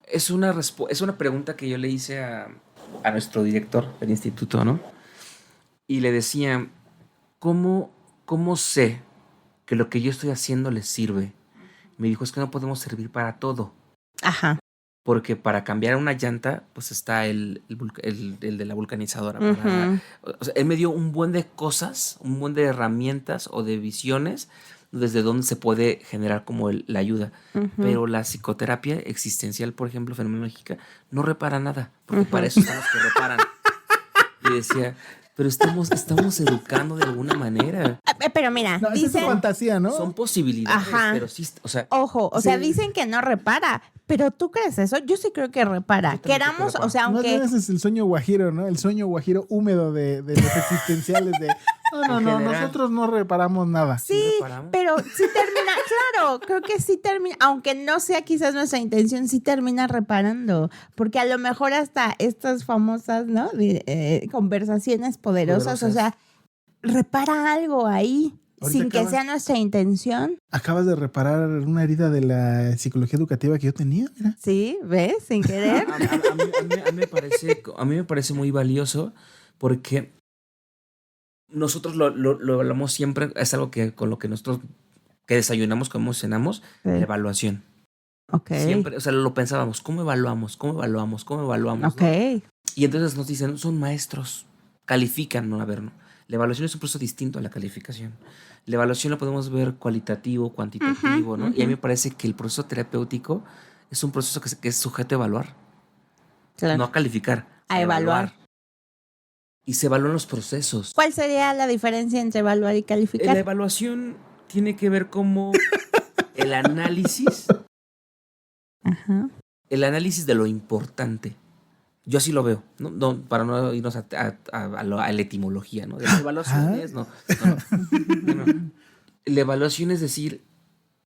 es una pregunta que yo le hice a nuestro director del instituto, ¿no? Y le decía, ¿cómo sé que lo que yo estoy haciendo les sirve? Me dijo, es que no podemos servir para todo. Ajá. Porque para cambiar una llanta, pues está el de la vulcanizadora. Para, Ujú. o sea, él me dio un buen de cosas, un buen de herramientas o de visiones desde donde se puede generar como la ayuda. Ujú. Pero la psicoterapia existencial, por ejemplo, fenomenológica, no repara nada. Porque Ujú. para eso están los que reparan. Y decía, pero estamos educando de alguna manera. Pero mira, No, esa es su dicen, fantasía, ¿no? Son posibilidades, Ajá. pero sí, o sea, ojo, o Sí. sea, dicen que no repara, pero ¿tú crees eso? Yo sí creo que repara. Yo también creo que Queramos, repara. o sea, Más bien aunque... ese es el sueño guajiro, ¿no? El sueño guajiro húmedo de los existenciales de no, En general. nosotros no reparamos nada. Sí, reparamos. pero sí termina, claro, creo que sí termina, aunque no sea quizás nuestra intención, sí termina reparando, porque a lo mejor hasta estas famosas, ¿no? Conversaciones poderosas, o sea, repara algo ahí, Ahorita sin que acabas- sea nuestra intención. Acabas de reparar una herida de la psicología educativa que yo tenía, mira. Sí, ¿ves? Sin querer. A mí me parece muy valioso porque nosotros lo hablamos siempre, es algo que con lo que nosotros que desayunamos, como cenamos, la evaluación. Ok. Siempre, o sea, lo pensábamos, ¿cómo evaluamos? ¿No? Ok. Y entonces nos dicen, son maestros, califican, ¿no? A ver, ¿no? La evaluación es un proceso distinto a la calificación. La evaluación lo podemos ver cualitativo, cuantitativo, Ujú, ¿no? Y a mí me parece que el proceso terapéutico es un proceso que es sujeto a evaluar, Claro. no a calificar, A evaluar. Y se evalúan los procesos. ¿Cuál sería la diferencia entre evaluar y La calificar? evaluación tiene que ver como el análisis Ajá. de lo importante. Yo así lo veo, no para no irnos a la etimología, ¿no? De las evaluaciones, no. La evaluación es decir,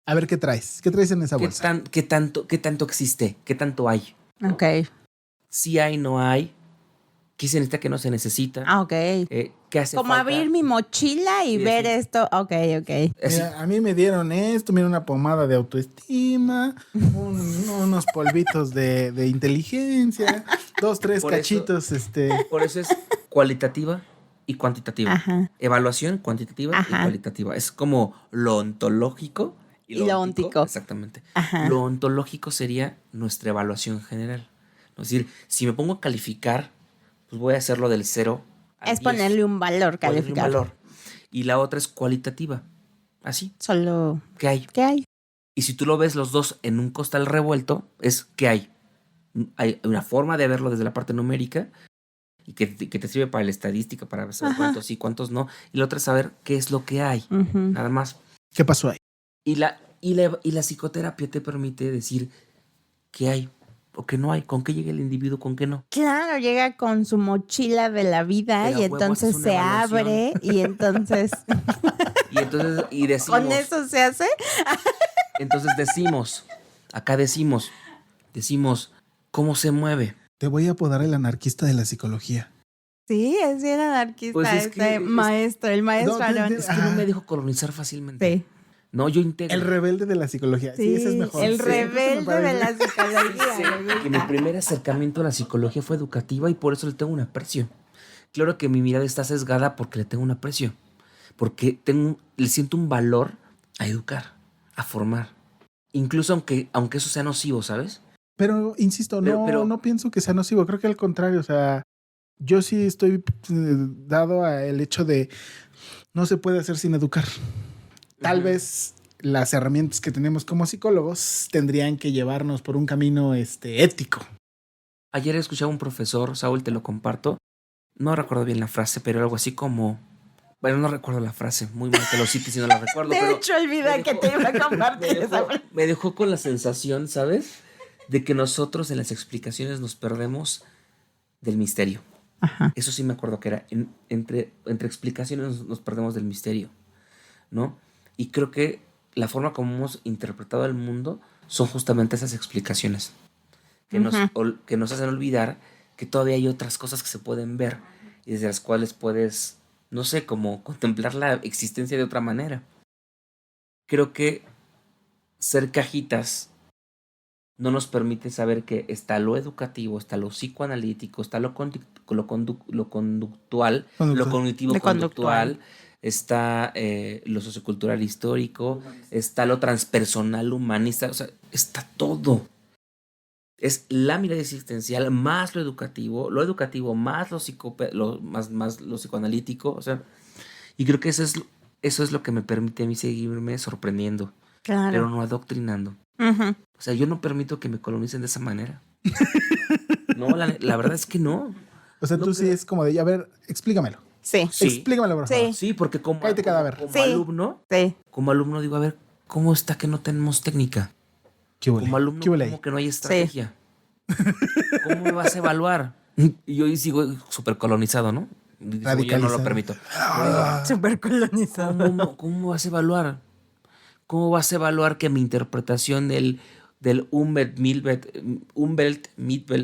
A ver, ¿qué traes? ¿Qué traes en esa bolsa? ¿qué tanto existe? ¿Qué tanto hay? Ok. Si hay, no hay. ¿Qué se necesita, qué no se necesita? Ah, ok. ¿Qué hace Como falta? abrir mi mochila y Sí, ver sí. esto. Ok, ok. Así. Mira, a mí me dieron esto, mira, una pomada de autoestima, unos polvitos de inteligencia, 2, 3 Por eso- cachitos, Por eso es cualitativa y cuantitativa. Ajá. Evaluación cuantitativa Ajá. y cualitativa. Es como lo ontológico y Y lo óntico. Exactamente. Ajá. Lo ontológico sería nuestra evaluación general. Es decir, si me pongo a calificar, pues voy a hacerlo del 0 al Es 10. ponerle un valor, Ponerle un calificar. valor. Y la otra es cualitativa. Así. Solo, ¿Qué hay? ¿qué hay? Y si tú lo ves los dos en un costal revuelto, es ¿qué hay? Hay una forma de verlo desde la parte numérica y que te sirve para la estadística, para saber Ajá. cuántos sí, cuántos no. Y la otra es saber qué es lo que hay. Ujú. Nada más. ¿Qué pasó ahí? Y la psicoterapia te permite decir qué hay o qué no hay, con qué llega el individuo, con qué no. Claro, llega con su mochila de la vida Pero y a huevo entonces haces una se evaluación. abre y entonces Y entonces decimos, con eso se hace. acá decimos, ¿cómo se mueve? Te voy a apodar el anarquista de la psicología. Sí, es bien anarquista Pues es que el maestro No, Aaron. Es que no me dejo colonizar fácilmente. Sí. No, yo integro. El rebelde de la psicología. Sí, ese es mejor. El Sí, rebelde de la psicología. Que mi primer acercamiento a la psicología fue educativa y por eso le tengo un aprecio. Claro que mi mirada está sesgada porque le tengo un aprecio. Porque le siento un valor a educar, a formar. Incluso aunque eso sea nocivo, ¿sabes? Pero, insisto, Pero- no pienso que sea nocivo. Creo que al contrario, o sea, yo sí estoy dado al hecho de no se puede hacer sin educar. Tal vez las herramientas que tenemos como psicólogos tendrían que llevarnos por un camino ético. Ayer escuchaba a un profesor, Saúl, te lo comparto. No recuerdo bien la frase, pero algo así como... Bueno, no recuerdo la frase. Muy mal que lo cites si no la recuerdo. De pero hecho, olvidé me que dejó- te iba a compartir esa frase. me dejó con la sensación, ¿sabes? De que nosotros en las explicaciones nos perdemos del misterio. Ajá. Eso sí me acuerdo que era. Entre explicaciones nos perdemos del misterio, ¿no? Y creo que la forma como hemos interpretado el mundo son justamente esas explicaciones que nos hacen olvidar que todavía hay otras cosas que se pueden ver y desde las cuales puedes, no sé, como contemplar la existencia de otra manera. Creo que ser cajitas no nos permite saber que está lo educativo, está lo psicoanalítico, está lo conductual, lo cognitivo-conductual, está lo sociocultural histórico, está lo transpersonal humanista, o sea, está todo. Es la mirada existencial más lo educativo más más lo psicoanalítico, o sea, y creo que eso es lo que me permite a mí seguirme sorprendiendo, Claro. pero no adoctrinando. Ujú. O sea, yo no permito que me colonicen de esa manera. No, la verdad es que no. O sea, No tú sí creo. es como de, a ver, explícamelo. Sí. Sí. Explícamelo, por favor. Sí. Sí, porque como Cállate, cadáver. como Sí. alumno digo, a ver, ¿cómo está que no tenemos técnica? ¿Qué huele? Como alumno, ¿Qué huele ahí? ¿cómo que no hay estrategia? ¿Cómo me vas a evaluar? Y yo ahí sigo súper colonizado, ¿no? Y digo, yo no Radicalizado. lo permito. Súper colonizado. ¿Cómo vas a evaluar? ¿Cómo vas a evaluar que mi interpretación del Umwelt, Mitwelt,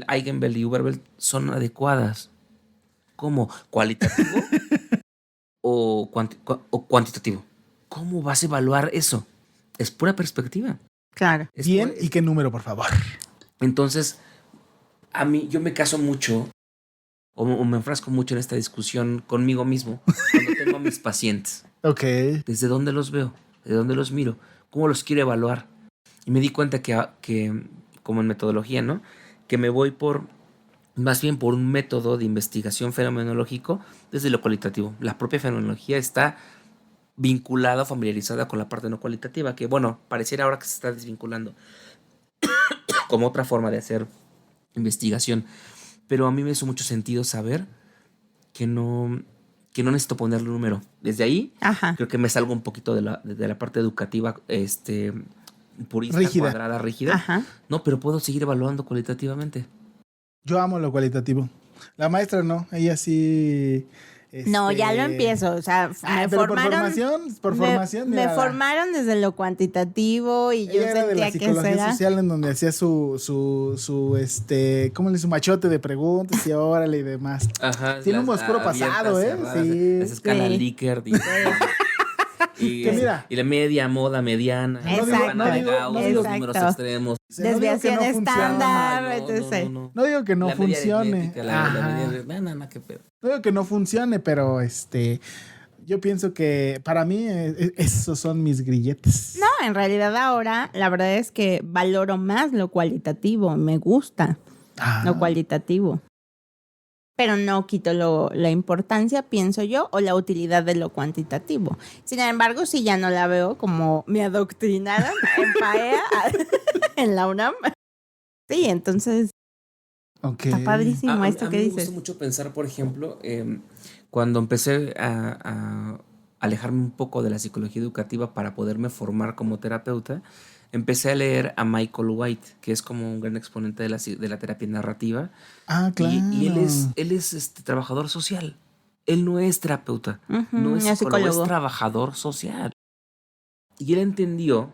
Eigenwelt y Überwelt son adecuadas? ¿Cómo? ¿Cualitativo o cuantitativo? ¿Cómo vas a evaluar eso? Es pura perspectiva. Claro. Es Bien, pura- ¿y qué número, por favor? Entonces, a mí, yo me caso mucho o me enfrasco mucho en esta discusión conmigo mismo cuando tengo a mis pacientes. Ok. ¿Desde dónde los veo? ¿De dónde los miro? ¿Cómo los quiero evaluar? Y me di cuenta que como en metodología, ¿no? Que me voy más bien por un método de investigación fenomenológico desde lo cualitativo. La propia fenomenología está vinculada, familiarizada con la parte no cualitativa, que bueno, pareciera ahora que se está desvinculando como otra forma de hacer investigación. Pero a mí me hizo mucho sentido saber que no necesito ponerle un número. Desde ahí, Ajá. creo que me salgo un poquito de la parte educativa, purista, Rígida. cuadrada, rígida. Ajá. No, pero puedo seguir evaluando cualitativamente. Yo amo lo cualitativo. La maestra no, ella sí. No, ya lo empiezo. O sea, me pero formaron. por formación. Me mira, formaron desde lo cuantitativo y yo ella era de la sentía que psicología eso era. social en donde hacía su su machote de preguntas y órale y demás. Ajá. Tiene un oscuro pasado, ¿eh? Sí. Las escalas Sí. Likert y Que mira. y la media, moda mediana. Exacto. No digo, Exacto. los números extremos. No digo que Desviación no funcione. estándar. No, entonces. No digo que no La media funcione. aritmética, la Ajá. media, no, qué pedo. No digo que no funcione, pero yo pienso que para mí esos son mis grilletes. No, en realidad ahora la verdad es que valoro más lo cualitativo. Me gusta Ah. lo cualitativo. Pero no quito la importancia, pienso yo, o la utilidad de lo cuantitativo. Sin embargo, si ya no la veo como me adoctrinaron en PAEA en la UNAM. Sí, entonces Ok. está padrísimo esto a que mí me dices. gusta mucho pensar, por ejemplo, cuando empecé a alejarme un poco de la psicología educativa para poderme formar como terapeuta, empecé a leer a Michael White, que es como un gran exponente de la terapia narrativa. Ah, claro. Y él es trabajador social. Él no es terapeuta, Ujú, no es es psicólogo, psicólogo. es trabajador social. Y él entendió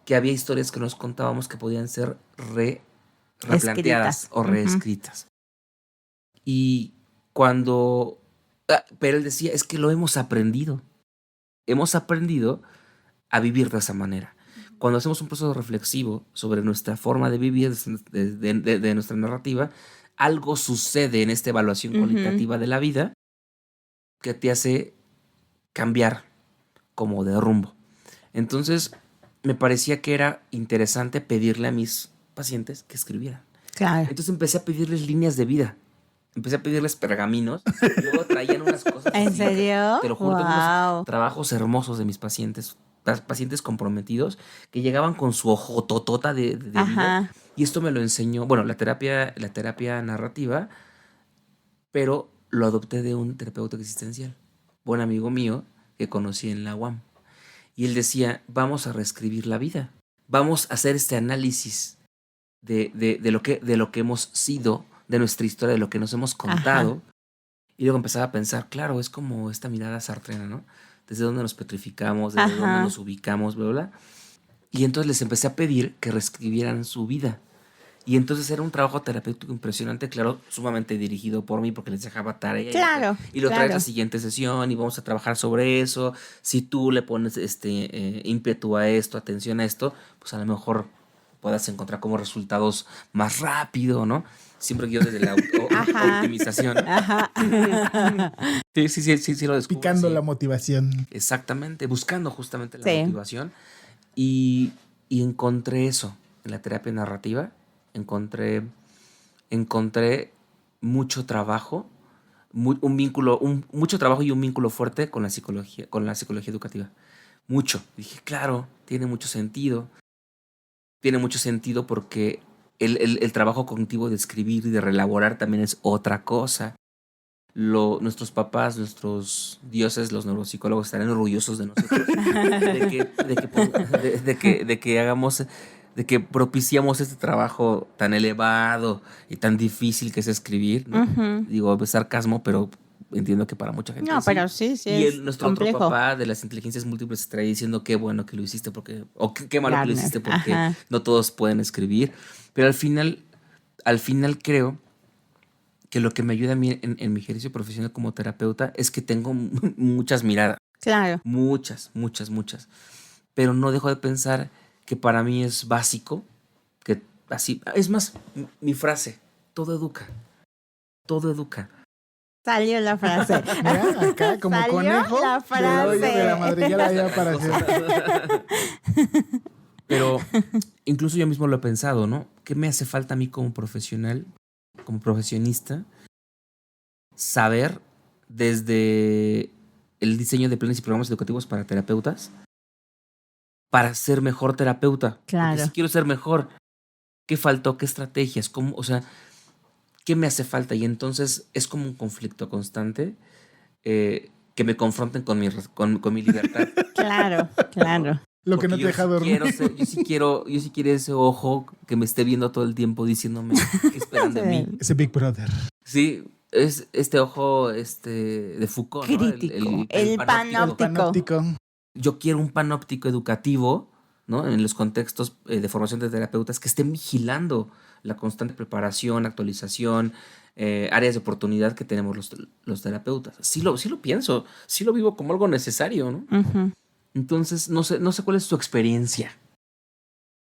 que había historias que nos contábamos que podían ser replanteadas Escritas. o Ujú. reescritas. Y pero él decía, es que lo hemos aprendido. Hemos aprendido a vivir de esa manera. Cuando hacemos un proceso reflexivo sobre nuestra forma de vivir, de nuestra narrativa, algo sucede en esta evaluación cualitativa de la vida que te hace cambiar como de rumbo. Entonces, me parecía que era interesante pedirle a mis pacientes que escribieran. Claro. Entonces empecé a pedirles líneas de vida. Empecé a pedirles pergaminos. Y luego traían unas cosas. ¿En así, serio? Te lo juro, tengo Wow. unos trabajos hermosos de mis pacientes comprometidos que llegaban con su ojo totota de vida. Ajá. Y esto me lo enseñó, bueno, la terapia narrativa, pero lo adopté de un terapeuta existencial, buen amigo mío que conocí en la UAM. Y él decía, vamos a reescribir la vida. Vamos a hacer este análisis de lo que hemos sido, de nuestra historia, de lo que nos hemos contado. Ajá. Y luego empezaba a pensar, claro, es como esta mirada sartrena, ¿no? Desde dónde nos petrificamos, desde dónde nos ubicamos, bla, bla. Y entonces les empecé a pedir que reescribieran su vida. Y entonces era un trabajo terapéutico impresionante, claro, sumamente dirigido por mí porque les dejaba tarea. Claro. Y lo traes a la siguiente sesión y vamos a trabajar sobre eso. Si tú le pones ímpetu a esto, atención a esto, pues a lo mejor puedas encontrar como resultados más rápido, ¿no? Siempre yo desde la optimización. Ajá. Sí, lo descubro. Picando la motivación. Exactamente, buscando justamente la motivación. Y encontré eso en la terapia narrativa. Encontré mucho trabajo, mucho trabajo y un vínculo fuerte con la psicología educativa. Mucho. Dije, claro, tiene mucho sentido. Tiene mucho sentido porque el trabajo cognitivo de escribir y de reelaborar también es otra cosa. Nuestros papás, nuestros dioses, los neuropsicólogos estarán orgullosos de nosotros de que hagamos, de que propiciamos este trabajo tan elevado y tan difícil que es escribir, ¿no? Digo, es sarcasmo, pero entiendo que para mucha gente no, sí. pero sí Y nuestro complejo. otro papá de las inteligencias múltiples estaría diciendo qué bueno que lo hiciste o qué malo que lo hiciste porque no todos pueden escribir. Pero al final creo que lo que me ayuda a mí en mi ejercicio profesional como terapeuta es que tengo muchas miradas. Claro. Muchas. Pero no dejo de pensar que para mí es básico, que así, es más, mi frase, todo educa. Salió la frase. Mira, acá como salió conejo. La frase. De la madriguera ya apareció. Pero incluso yo mismo lo he pensado, ¿no? ¿Qué me hace falta a mí como profesional, como profesionista? Saber desde el diseño de planes y programas educativos para terapeutas para ser mejor terapeuta. Claro. Porque si quiero ser mejor, ¿qué faltó? ¿Qué estrategias? ¿Cómo? O sea, ¿qué me hace falta? Y entonces es como un conflicto constante que me confronten con mi libertad. Claro. Lo que no te deja dormir. Yo sí quiero ese ojo que me esté viendo todo el tiempo diciéndome qué esperan de mí. Ese Big Brother. Sí, es este ojo de Foucault, crítico, ¿no? el panóptico. Yo quiero un panóptico educativo, ¿no? En los contextos de formación de terapeutas que estén vigilando la constante preparación, actualización, áreas de oportunidad que tenemos los terapeutas. Sí lo pienso, sí lo vivo como algo necesario, ¿no? Uh-huh. Entonces, no sé cuál es tu experiencia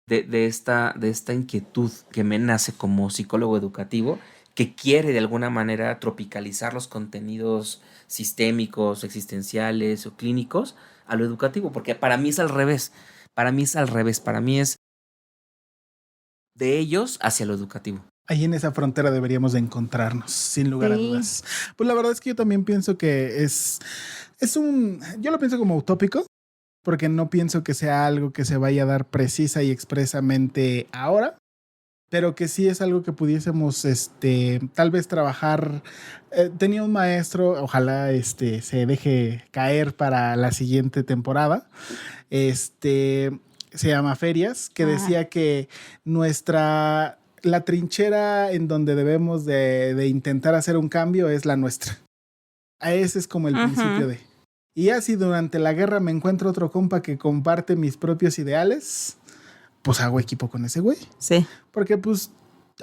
de esta inquietud que me nace como psicólogo educativo, que quiere de alguna manera tropicalizar los contenidos sistémicos, existenciales o clínicos a lo educativo, porque para mí es al revés. Para mí es de ellos hacia lo educativo. Ahí en esa frontera deberíamos de encontrarnos, sin lugar a dudas. Pues la verdad es que yo también pienso que yo lo pienso como utópico, porque no pienso que sea algo que se vaya a dar precisa y expresamente ahora, pero que sí es algo que pudiésemos tal vez trabajar. Tenía un maestro, ojalá se deje caer para la siguiente temporada, se llama Ferias, que decía que la trinchera en donde debemos de intentar hacer un cambio es la nuestra. Ese es como el principio de... Y así durante la guerra me encuentro otro compa que comparte mis propios ideales, pues hago equipo con ese güey. Sí. Porque pues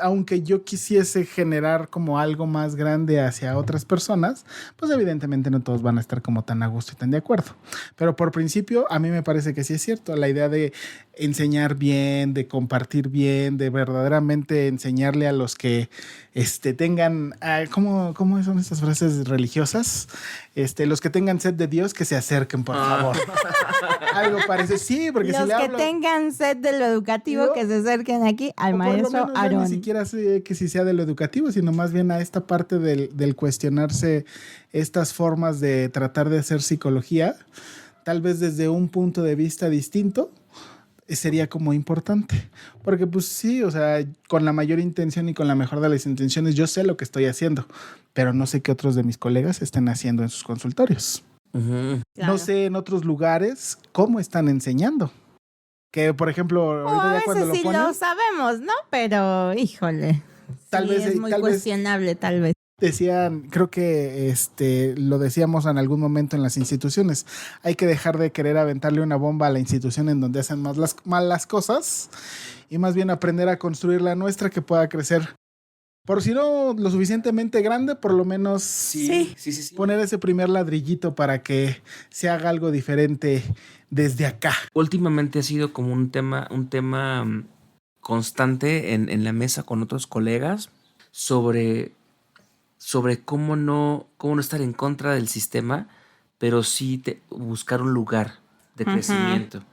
aunque yo quisiese generar como algo más grande hacia otras personas, pues evidentemente no todos van a estar como tan a gusto y tan de acuerdo. Pero por principio, a mí me parece que sí es cierto. La idea de enseñar bien, de compartir bien, de verdaderamente enseñarle a los que tengan, ¿cómo son estas frases religiosas? Los que tengan sed de Dios, que se acerquen, por favor. Algo parece, sí, porque los si le que hablo... tengan sed de lo educativo, ¿no? que se acerquen aquí al O por lo maestro menos, ya Aarón. ni siquiera sé que si sea de lo educativo, sino más bien a esta parte del cuestionarse estas formas de tratar de hacer psicología, tal vez desde un punto de vista distinto, sería como importante. Porque pues sí, o sea, con la mayor intención y con la mejor de las intenciones, yo sé lo que estoy haciendo, pero no sé qué otros de mis colegas estén haciendo en sus consultorios. Ujú. Claro. No sé en otros lugares cómo están enseñando. Que, por ejemplo, ahorita A ya cuando veces lo sí ponen, lo sabemos, ¿no? Pero, híjole. Tal sí, vez, es muy tal vez- cuestionable, tal vez. decían, creo que lo decíamos en algún momento en las instituciones, hay que dejar de querer aventarle una bomba a la institución en donde hacen mal las cosas y más bien aprender a construir la nuestra que pueda crecer. Por si no lo suficientemente grande, por lo menos Sí. poner ese primer ladrillito para que se haga algo diferente desde acá. Últimamente ha sido como un tema constante en la mesa con otros colegas sobre cómo no estar en contra del sistema, pero sí buscar un lugar de Ujú. crecimiento.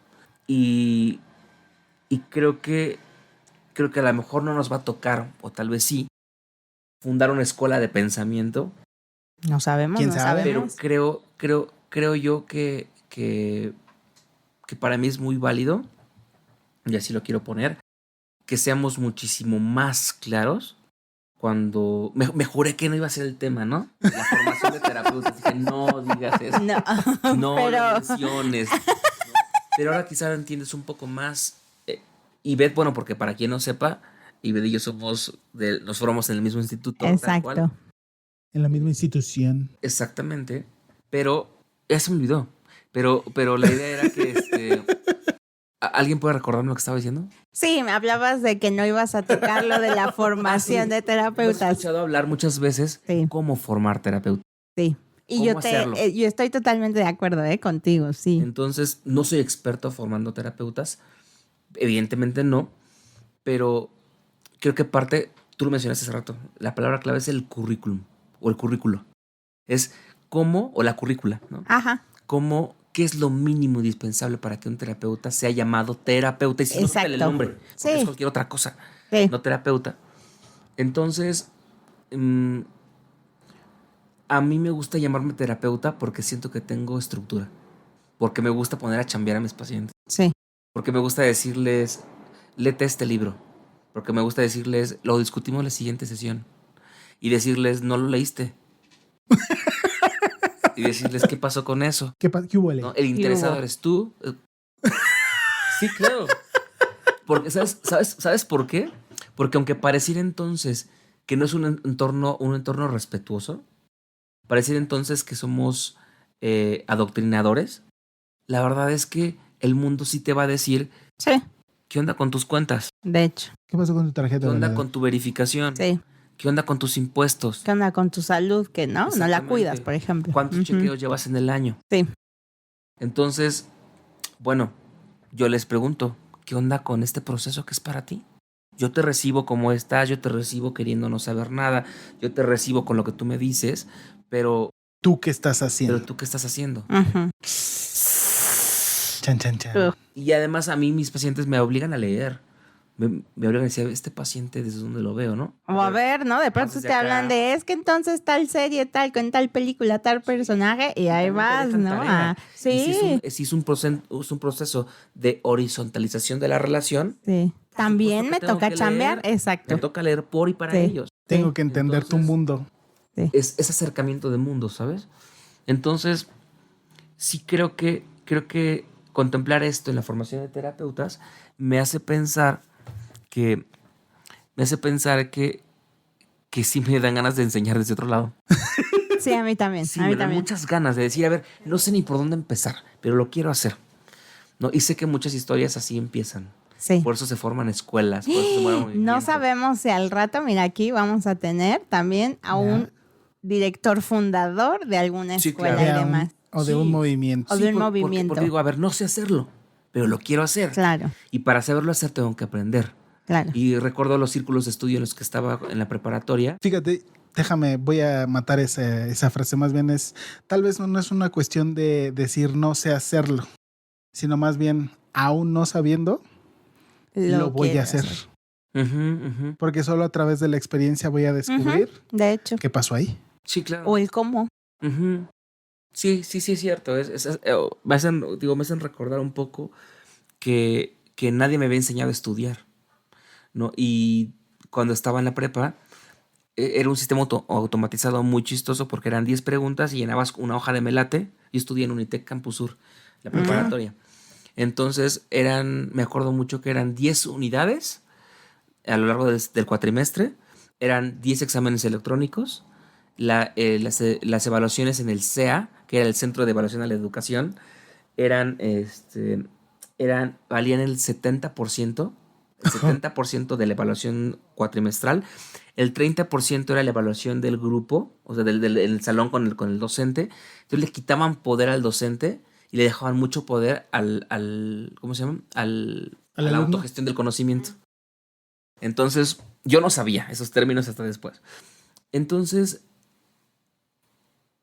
Y creo que a lo mejor no nos va a tocar, o tal vez sí, fundar una escuela de pensamiento, No sabemos, ¿Quién no sabe? pero sabemos. creo yo que para mí es muy válido, y así lo quiero poner, que seamos muchísimo más claros cuando... Me juré que no iba a ser el tema, ¿no? La formación de terapeutas. Dije, no digas eso. No, No pero lo menciones. Pero ahora quizá lo entiendes un poco más. Ivette, bueno, porque para quien no sepa, Ivette y yo nos formamos en el mismo instituto. tal cual. exacto. En la misma institución. Exactamente. Pero ya se me olvidó. Pero la idea era que ¿alguien puede recordarme lo que estaba diciendo? Sí, me hablabas de que no ibas a tocar lo de la formación de Hemos terapeutas. escuchado hablar muchas veces Sí. cómo formar terapeutas. Sí. Y ¿Cómo yo hacerlo? yo estoy totalmente de acuerdo, contigo, sí. Entonces, no soy experto formando terapeutas. Evidentemente no. Pero creo que tú lo mencionaste hace rato, la palabra clave es el currículum o el currículo. Es cómo, o la currícula, ¿no? Ajá. ¿Qué es lo mínimo indispensable para que un terapeuta sea llamado terapeuta? Y si no, quítale el Exacto. nombre, porque Sí. es cualquier otra cosa, Sí. no terapeuta. Entonces, a mí me gusta llamarme terapeuta porque siento que tengo estructura. Porque me gusta poner a chambear a mis pacientes. Sí. Porque me gusta decirles, léete este libro. Porque me gusta decirles, lo discutimos en la siguiente sesión. Y decirles, no lo leíste. Y decirles, ¿qué pasó con eso? ¿Qué hubo, ¿No? El interesado hubo? eres tú. Sí, claro. Porque, ¿sabes por qué? Porque aunque pareciera entonces que no es un entorno respetuoso, pareciera entonces que somos adoctrinadores, la verdad es que el mundo sí te va a decir, Sí, ¿qué onda con tus cuentas? de hecho. ¿Qué pasó con tu tarjeta? ¿Qué onda Valedor? con tu verificación? Sí. ¿Qué onda con tus impuestos? ¿Qué onda con tu salud? Que no la Exactamente. cuidas, por ejemplo. ¿Cuántos Ujú. chequeos llevas en el año? Sí. Entonces, bueno, yo les pregunto, ¿qué onda con este proceso que es para ti? Yo te recibo como estás, yo te recibo queriendo no saber nada, yo te recibo con lo que tú me dices, pero ¿Tú qué estás haciendo? ¿tú qué estás haciendo? Ujú. Chan, chan, chan. Ugh. Y además a mí mis pacientes me obligan a leer. Me obligan a decir, este paciente desde dónde lo veo, ¿no? O a ver, ¿no? De pronto desde te hablan acá. de, es que entonces tal serie, tal, con tal película, tal personaje, y ahí también te vas, dejan ¿no? tarea. Sí. Y si es un proceso de horizontalización de la relación, Sí. También supuesto me que tengo toca que chambear, leer. exacto. me toca leer por y para Sí. ellos. Tengo que entender tu Entonces- mundo. Es acercamiento de mundo, ¿sabes? Entonces, sí creo que contemplar esto en la formación de terapeutas me hace pensar que sí me dan ganas de enseñar desde otro lado. Sí, a mí también. Sí, a me mí dan también. muchas ganas de decir, a ver, no sé ni por dónde empezar, pero lo quiero hacer. ¿No? Y sé que muchas historias así empiezan. Sí. Por eso se forman escuelas, por eso se mueve No movimiento. sabemos si al rato, mira, aquí vamos a tener también a un director fundador de alguna Sí, escuela claro. y De un- demás. o de Sí. un movimiento. O de un movimiento. Porque digo, a ver, no sé hacerlo, pero lo quiero hacer. Claro, Y para saberlo hacer tengo que aprender. claro. Y recuerdo los círculos de estudio en los que estaba en la preparatoria. Fíjate, déjame, voy a matar esa frase. Más bien tal vez no es una cuestión de decir no sé hacerlo, sino más bien, aún no sabiendo, lo voy quiero a hacer. Ujú. Porque solo a través de la experiencia voy a descubrir De hecho. qué pasó ahí. Sí, claro. O el cómo. Ujú. Sí, es cierto. Me hacen recordar un poco que nadie me había enseñado a estudiar, ¿no? Y cuando estaba en la prepa, era un sistema automatizado muy chistoso porque eran 10 preguntas y llenabas una hoja de melate. Yo estudié en Unitec Campus Sur, la preparatoria. Entonces me acuerdo mucho que eran 10 unidades a lo largo del cuatrimestre, eran 10 exámenes electrónicos, las evaluaciones en el CEA, que era el Centro de Evaluación a la Educación, valían el 70%, el 70% de la evaluación cuatrimestral, el 30% era la evaluación del grupo, o sea, del salón con el docente. Entonces le quitaban poder al docente y le dejaban mucho poder al ¿cómo se llama? A la alumno. autogestión del conocimiento. Entonces, yo no sabía esos términos hasta después. Entonces,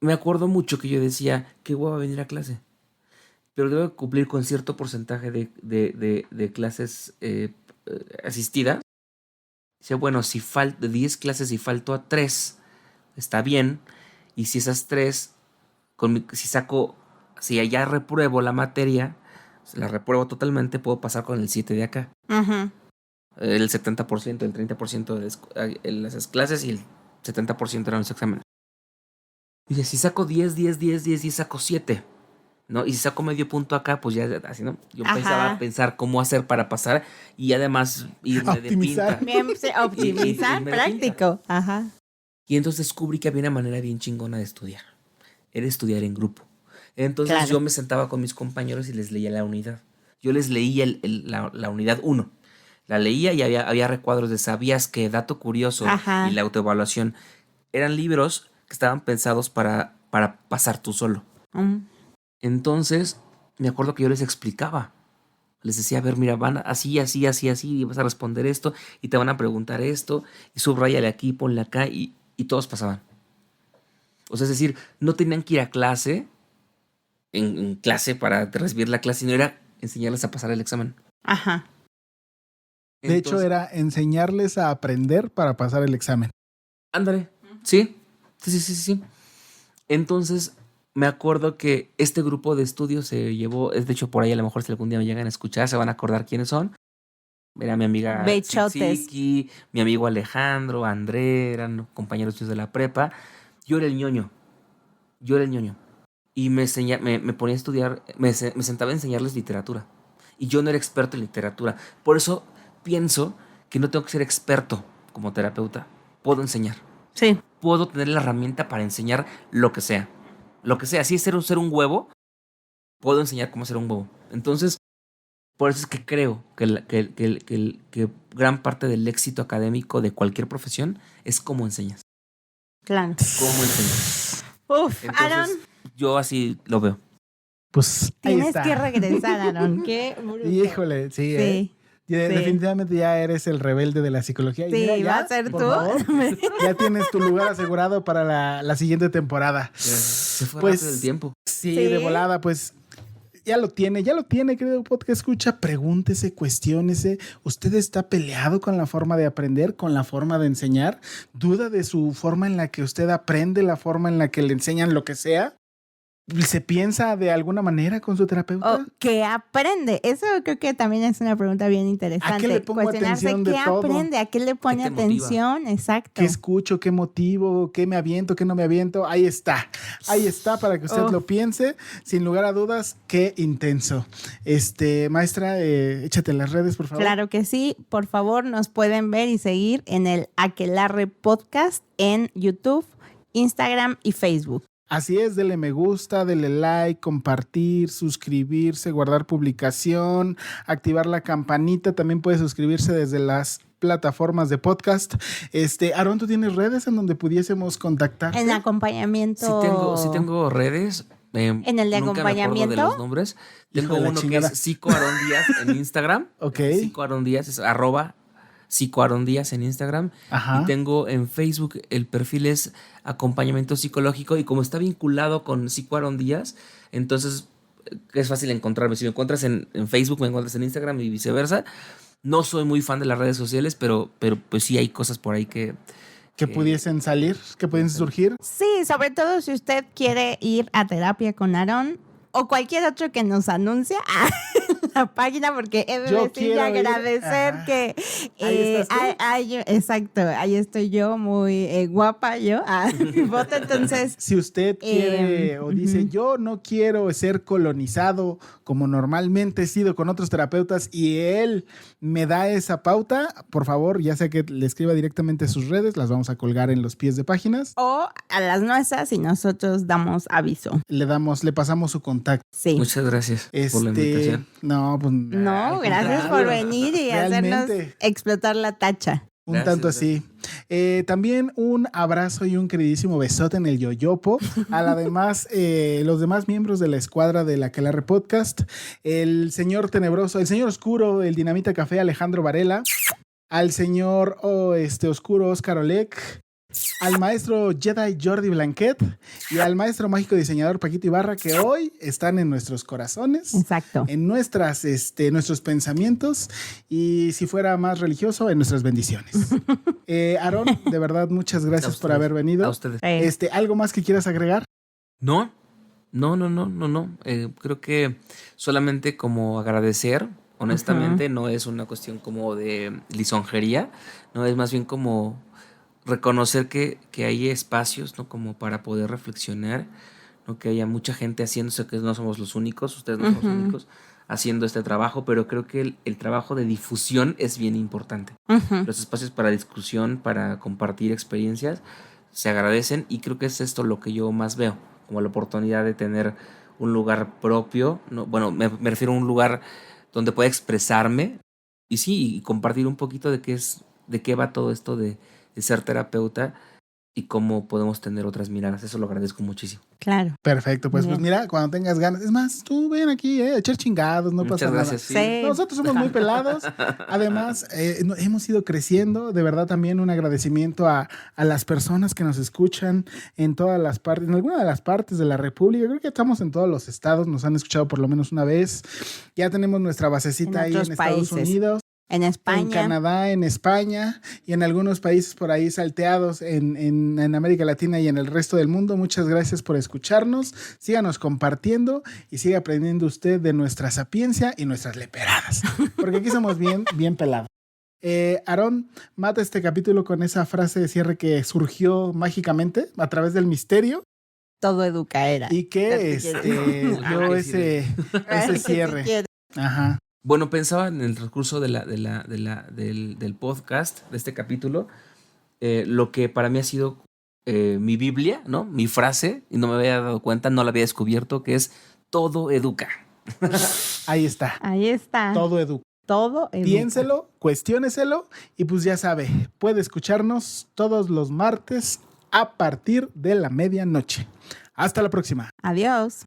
me acuerdo mucho que yo decía, qué hueva venir a clase. Pero debo cumplir con cierto porcentaje de clases asistidas. Decía, bueno, si de 10 clases y falto a 3, está bien. Y si esas 3, si allá repruebo la materia, la repruebo totalmente, puedo pasar con el 7 de acá. Ujú. El 70%, el 30% en las clases y el 70% eran los exámenes. Y si saco 10, saco 7, ¿no? Y si saco medio punto acá, pues ya así, ¿no? Yo empezaba a pensar cómo hacer para pasar y además irme Optimizar. de pinta. Bien, sí, optimizar, irme de práctico. Ajá. Y entonces descubrí que había una manera bien chingona de estudiar. Era estudiar en grupo. Entonces Claro. yo me sentaba con mis compañeros y les leía la unidad. Yo les leía la unidad 1. La leía y había recuadros de sabías que, dato curioso, Ajá. y la autoevaluación. Eran libros que estaban pensados para pasar tú solo. Entonces, me acuerdo que yo les explicaba. Les decía, a ver, mira, van así, y vas a responder esto, y te van a preguntar esto, y subráyale aquí, ponle acá, y todos pasaban. O sea, es decir, no tenían que ir a clase, en clase para recibir la clase, sino era enseñarles a pasar el examen. Ajá. De hecho, era enseñarles a aprender para pasar el examen. Ándale. Sí. Entonces, me acuerdo que este grupo de estudios se llevó, de hecho, por ahí a lo mejor si algún día me llegan a escuchar, se van a acordar quiénes son. Era mi amiga Bechotes. Tsiki, mi amigo Alejandro, André, eran compañeros de la prepa. Yo era el ñoño. Y me ponía a estudiar, me sentaba a enseñarles literatura. Y yo no era experto en literatura. Por eso pienso que no tengo que ser experto como terapeuta. Puedo enseñar. Sí. Puedo tener la herramienta para enseñar lo que sea. Lo que sea. Si es ser un huevo, puedo enseñar cómo hacer un huevo. Entonces, por eso es que creo que gran parte del éxito académico de cualquier profesión es cómo enseñas. Claro. Cómo enseñas. Uf, Entonces, Aaron, yo así lo veo. Pues ahí tienes está. que regresar, Aaron. Qué bruto. Híjole, sí. Sí. Sí. Definitivamente ya eres el rebelde de la psicología. Y Sí, mira, ya, va a ser por tú. favor, ya tienes tu lugar asegurado para la siguiente temporada. Se fue Pues, rápido el tiempo. Sí, Sí. de volada, pues ya lo tiene, querido podcast escucha, pregúntese, cuestiónese. ¿Usted está peleado con la forma de aprender, con la forma de enseñar? ¿Duda de su forma en la que usted aprende, la forma en la que le enseñan lo que sea? ¿Se piensa de alguna manera con su terapeuta? O ¿qué aprende? Eso creo que también es una pregunta bien interesante. ¿A qué le pongo Cuestionarse atención de qué todo? aprende, a qué le pone ¿Qué te motiva? atención. Exacto. ¿Qué escucho? ¿Qué motivo? ¿Qué me aviento? ¿Qué no me aviento? Ahí está para que usted lo piense. Sin lugar a dudas, qué intenso. Maestra, échate las redes, por favor. Claro que sí. Por favor, nos pueden ver y seguir en el Aquelarre Podcast en YouTube, Instagram y Facebook. Así es, dele me gusta, dele like, compartir, suscribirse, guardar publicación, activar la campanita. También puede suscribirse desde las plataformas de podcast. Aarón, ¿tú tienes redes en donde pudiésemos contactarte? En acompañamiento. Sí tengo redes. En el de nunca acompañamiento. me acuerdo de los nombres. Tengo Hijo de la uno que chingada. es Psico Aarón Díaz en Instagram. Ok. Psico Aarón Díaz es @Psico Aarón Díaz en Instagram. Ajá. Y tengo en Facebook, el perfil es acompañamiento psicológico, y como está vinculado con Psico Aarón Díaz, entonces es fácil encontrarme. Si me encuentras en Facebook, me encuentras en Instagram y viceversa. No soy muy fan de las redes sociales, pero pues sí hay cosas por ahí que pudiesen salir, que pudiesen surgir. Sí, sobre todo si usted quiere ir a terapia con Aarón o cualquier otro que nos anuncia en la página, porque he de Yo decir y quiero ir. agradecer Ajá. que Ahí estás tú. exacto, ahí estoy yo, muy guapa yo, mi voto. Entonces, Si usted quiere o dice, ujú. yo no quiero ser colonizado como normalmente he sido con otros terapeutas, y él me da esa pauta, por favor, ya sea que le escriba directamente a sus redes, las vamos a colgar en los pies de páginas. O a las nuestras y nosotros damos aviso. Le pasamos su contacto. Sí. Muchas gracias por la invitación. No, pues No, al gracias contrario. por venir y hacernos Realmente. explotar la tacha. Un Gracias, tanto así. También un abrazo y un queridísimo besote en el yoyopo. Los demás miembros de la escuadra de la Aquelarre Podcast. El señor tenebroso, el señor oscuro, el Dinamita Café, Alejandro Varela. Al señor oscuro, Oscar Oleg. Al maestro Jedi Jordi Blanquet. Y al maestro mágico diseñador Paquito Ibarra, que hoy están en nuestros corazones. Exacto. En nuestros pensamientos, y si fuera más religioso, en nuestras bendiciones. Aarón, de verdad, muchas gracias por haber venido. A ustedes. ¿Algo más que quieras agregar? No. Creo que solamente como agradecer, honestamente, no es una cuestión como de lisonjería, no es más bien como reconocer que hay espacios, ¿no? Como para poder reflexionar, ¿no? Que haya mucha gente haciéndose, que no somos los únicos, ustedes no son los únicos haciendo este trabajo, pero creo que el trabajo de difusión es bien importante. Los espacios para discusión, para compartir experiencias, se agradecen, y creo que es esto lo que yo más veo, como la oportunidad de tener un lugar propio, ¿no? Bueno, me refiero a un lugar donde pueda expresarme y sí, y compartir un poquito de qué va todo esto de ser terapeuta y cómo podemos tener otras miradas. Eso lo agradezco muchísimo. Claro. Perfecto, pues mira, cuando tengas ganas, es más, tú ven aquí, a echar chingados, no Muchas pasa gracias, nada. sí. Nosotros somos muy pelados. Además, hemos ido creciendo. De verdad, también un agradecimiento a las personas que nos escuchan en todas las partes, en alguna de las partes de la República. Creo que estamos en todos los estados, nos han escuchado por lo menos una vez. Ya tenemos nuestra basecita ahí en otros Estados países. Unidos. En España. En Canadá, en España y en algunos países por ahí salteados en América Latina y en el resto del mundo. Muchas gracias por escucharnos. Síganos compartiendo y siga aprendiendo usted de nuestra sapiencia y nuestras leperadas. Porque aquí somos bien pelados. Aarón, mata este capítulo con esa frase de cierre que surgió mágicamente a través del misterio. Todo educaera. Y que dio que ese Que cierre. si quiere. Ajá. Bueno, pensaba en el transcurso del podcast, de este capítulo, lo que para mí ha sido mi Biblia, ¿no? Mi frase, y no me había dado cuenta, no la había descubierto, que es todo educa. Ahí está. Ahí está. Todo educa. Todo educa. Piénselo, cuestióneselo y pues ya sabe, puede escucharnos todos los martes a partir de la medianoche. Hasta la próxima. Adiós.